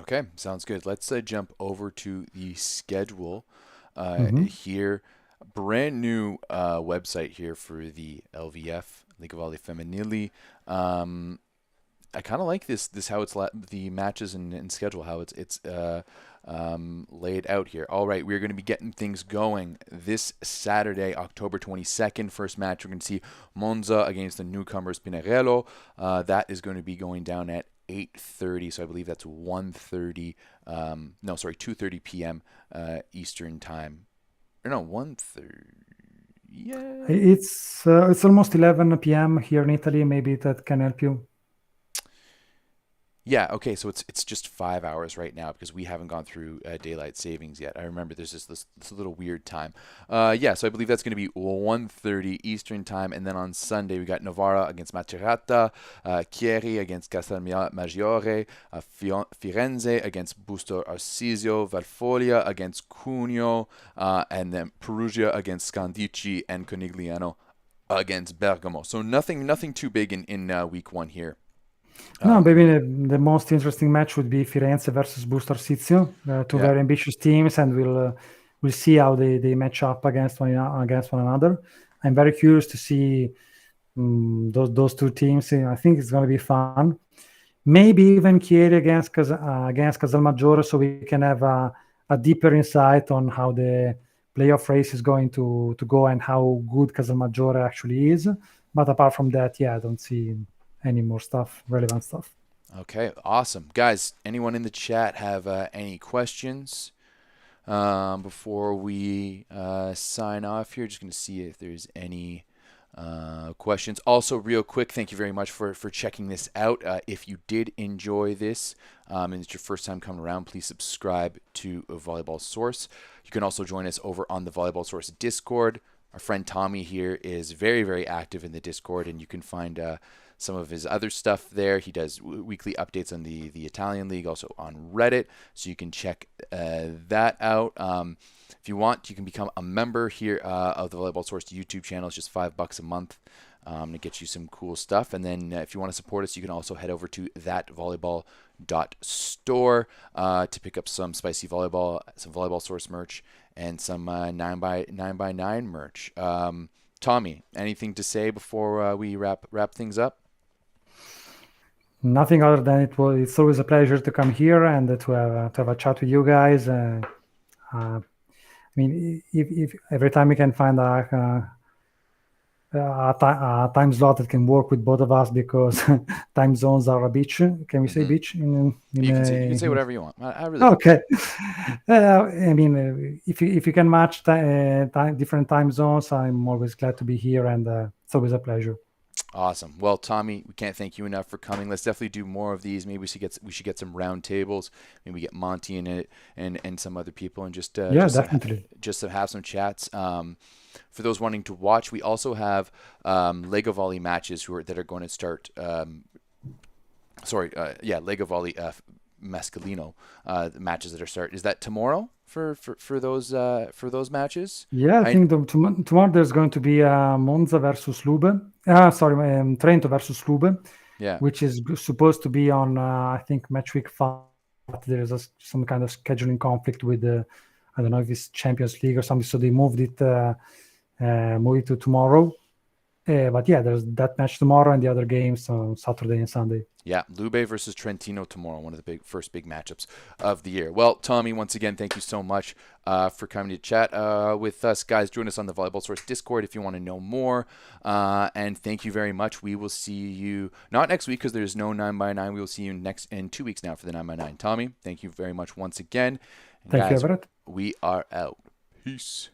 Okay, sounds good. Let's jump over to the schedule here. Brand new website here for the LVF, LegaVolley Femminile. I kind of like this how it's the matches and schedule, how it's laid out here. All right, we're going to be getting things going this Saturday, October 22nd. First match, we're going to see Monza against the newcomers Pinarello. That is going to be going down at 8:30, so I believe that's 1:30. No, sorry, 2:30 p.m. Eastern time. Or no, 1:30. Yeah. It's almost 11 p.m. here in Italy. Maybe that can help you. Yeah, okay, so it's just 5 hours right now because we haven't gone through daylight savings yet. I remember there's this little weird time. Yeah, so I believe that's going to be 1:30 Eastern time, and then on Sunday we got Novara against Maserata, Chieri against Castelmaggiore, Firenze against Busto Arsizio, Valfoglia against Cuneo, and then Perugia against Scandici, and Conigliano against Bergamo. So nothing too big in week one here. No, maybe the most interesting match would be Firenze versus Busto Arsizio, two very ambitious teams, and we'll see how they match up against one another. I'm very curious to see those two teams. I think it's going to be fun. Maybe even Chieri against Casalmaggiore, so we can have a deeper insight on how the playoff race is going to go and how good Casalmaggiore actually is. But apart from that, I don't see any more relevant stuff. Okay, awesome. Guys, anyone in the chat have any questions before we sign off here? Just going to see if there's any questions. Also, real quick, thank you very much for checking this out. If you did enjoy this and it's your first time coming around, please subscribe to Volleyball Source. You can also join us over on the Volleyball Source Discord. Our friend Tommy here is very, very active in the Discord, and you can find some of his other stuff there. He does weekly updates on the Italian League, also on Reddit, so you can check that out. If you want, you can become a member here of the Volleyball Source YouTube channel. It's just $5 a month to get you some cool stuff. And then if you want to support us, you can also head over to thatvolleyball.store to pick up some spicy volleyball, some Volleyball Source merch, and some 9x9 merch. Tommy, anything to say before we wrap things up? Nothing other than it's always a pleasure to come here and to have a chat with you guys. I mean, if every time we can find a time slot that can work with both of us, because time zones are a bitch. Can we say bitch? You can say whatever you want. I really okay. I mean, if you can match different time zones, I'm always glad to be here, and it's always a pleasure. Awesome. Well, Tommy, we can't thank you enough for coming. Let's definitely do more of these. Maybe we should get some round tables. Maybe we get Monty in it and some other people, and definitely just to have some chats. For those wanting to watch, we also have LegaVolley matches that are going to start. LegaVolley Masculino matches that are start. Is that tomorrow for those matches? Yeah, I think tomorrow there's going to be Monza versus Lube. Trento versus Lube. Yeah, which is supposed to be on I think match week 5. There's some kind of scheduling conflict with I don't know if it's Champions League or something, so they moved it to tomorrow. But yeah, there's that match tomorrow and the other games on Saturday and Sunday. Yeah, Lube versus Trentino tomorrow, one of the first big matchups of the year. Well, Tommy, once again, thank you so much for coming to chat with us. Guys, join us on the Volleyball Source Discord if you want to know more. And thank you very much. We will see you, not next week because there's no 9x9. We will see you in 2 weeks now for the 9x9. Tommy, thank you very much once again. And thank guys, you, Everett. We are out. Peace.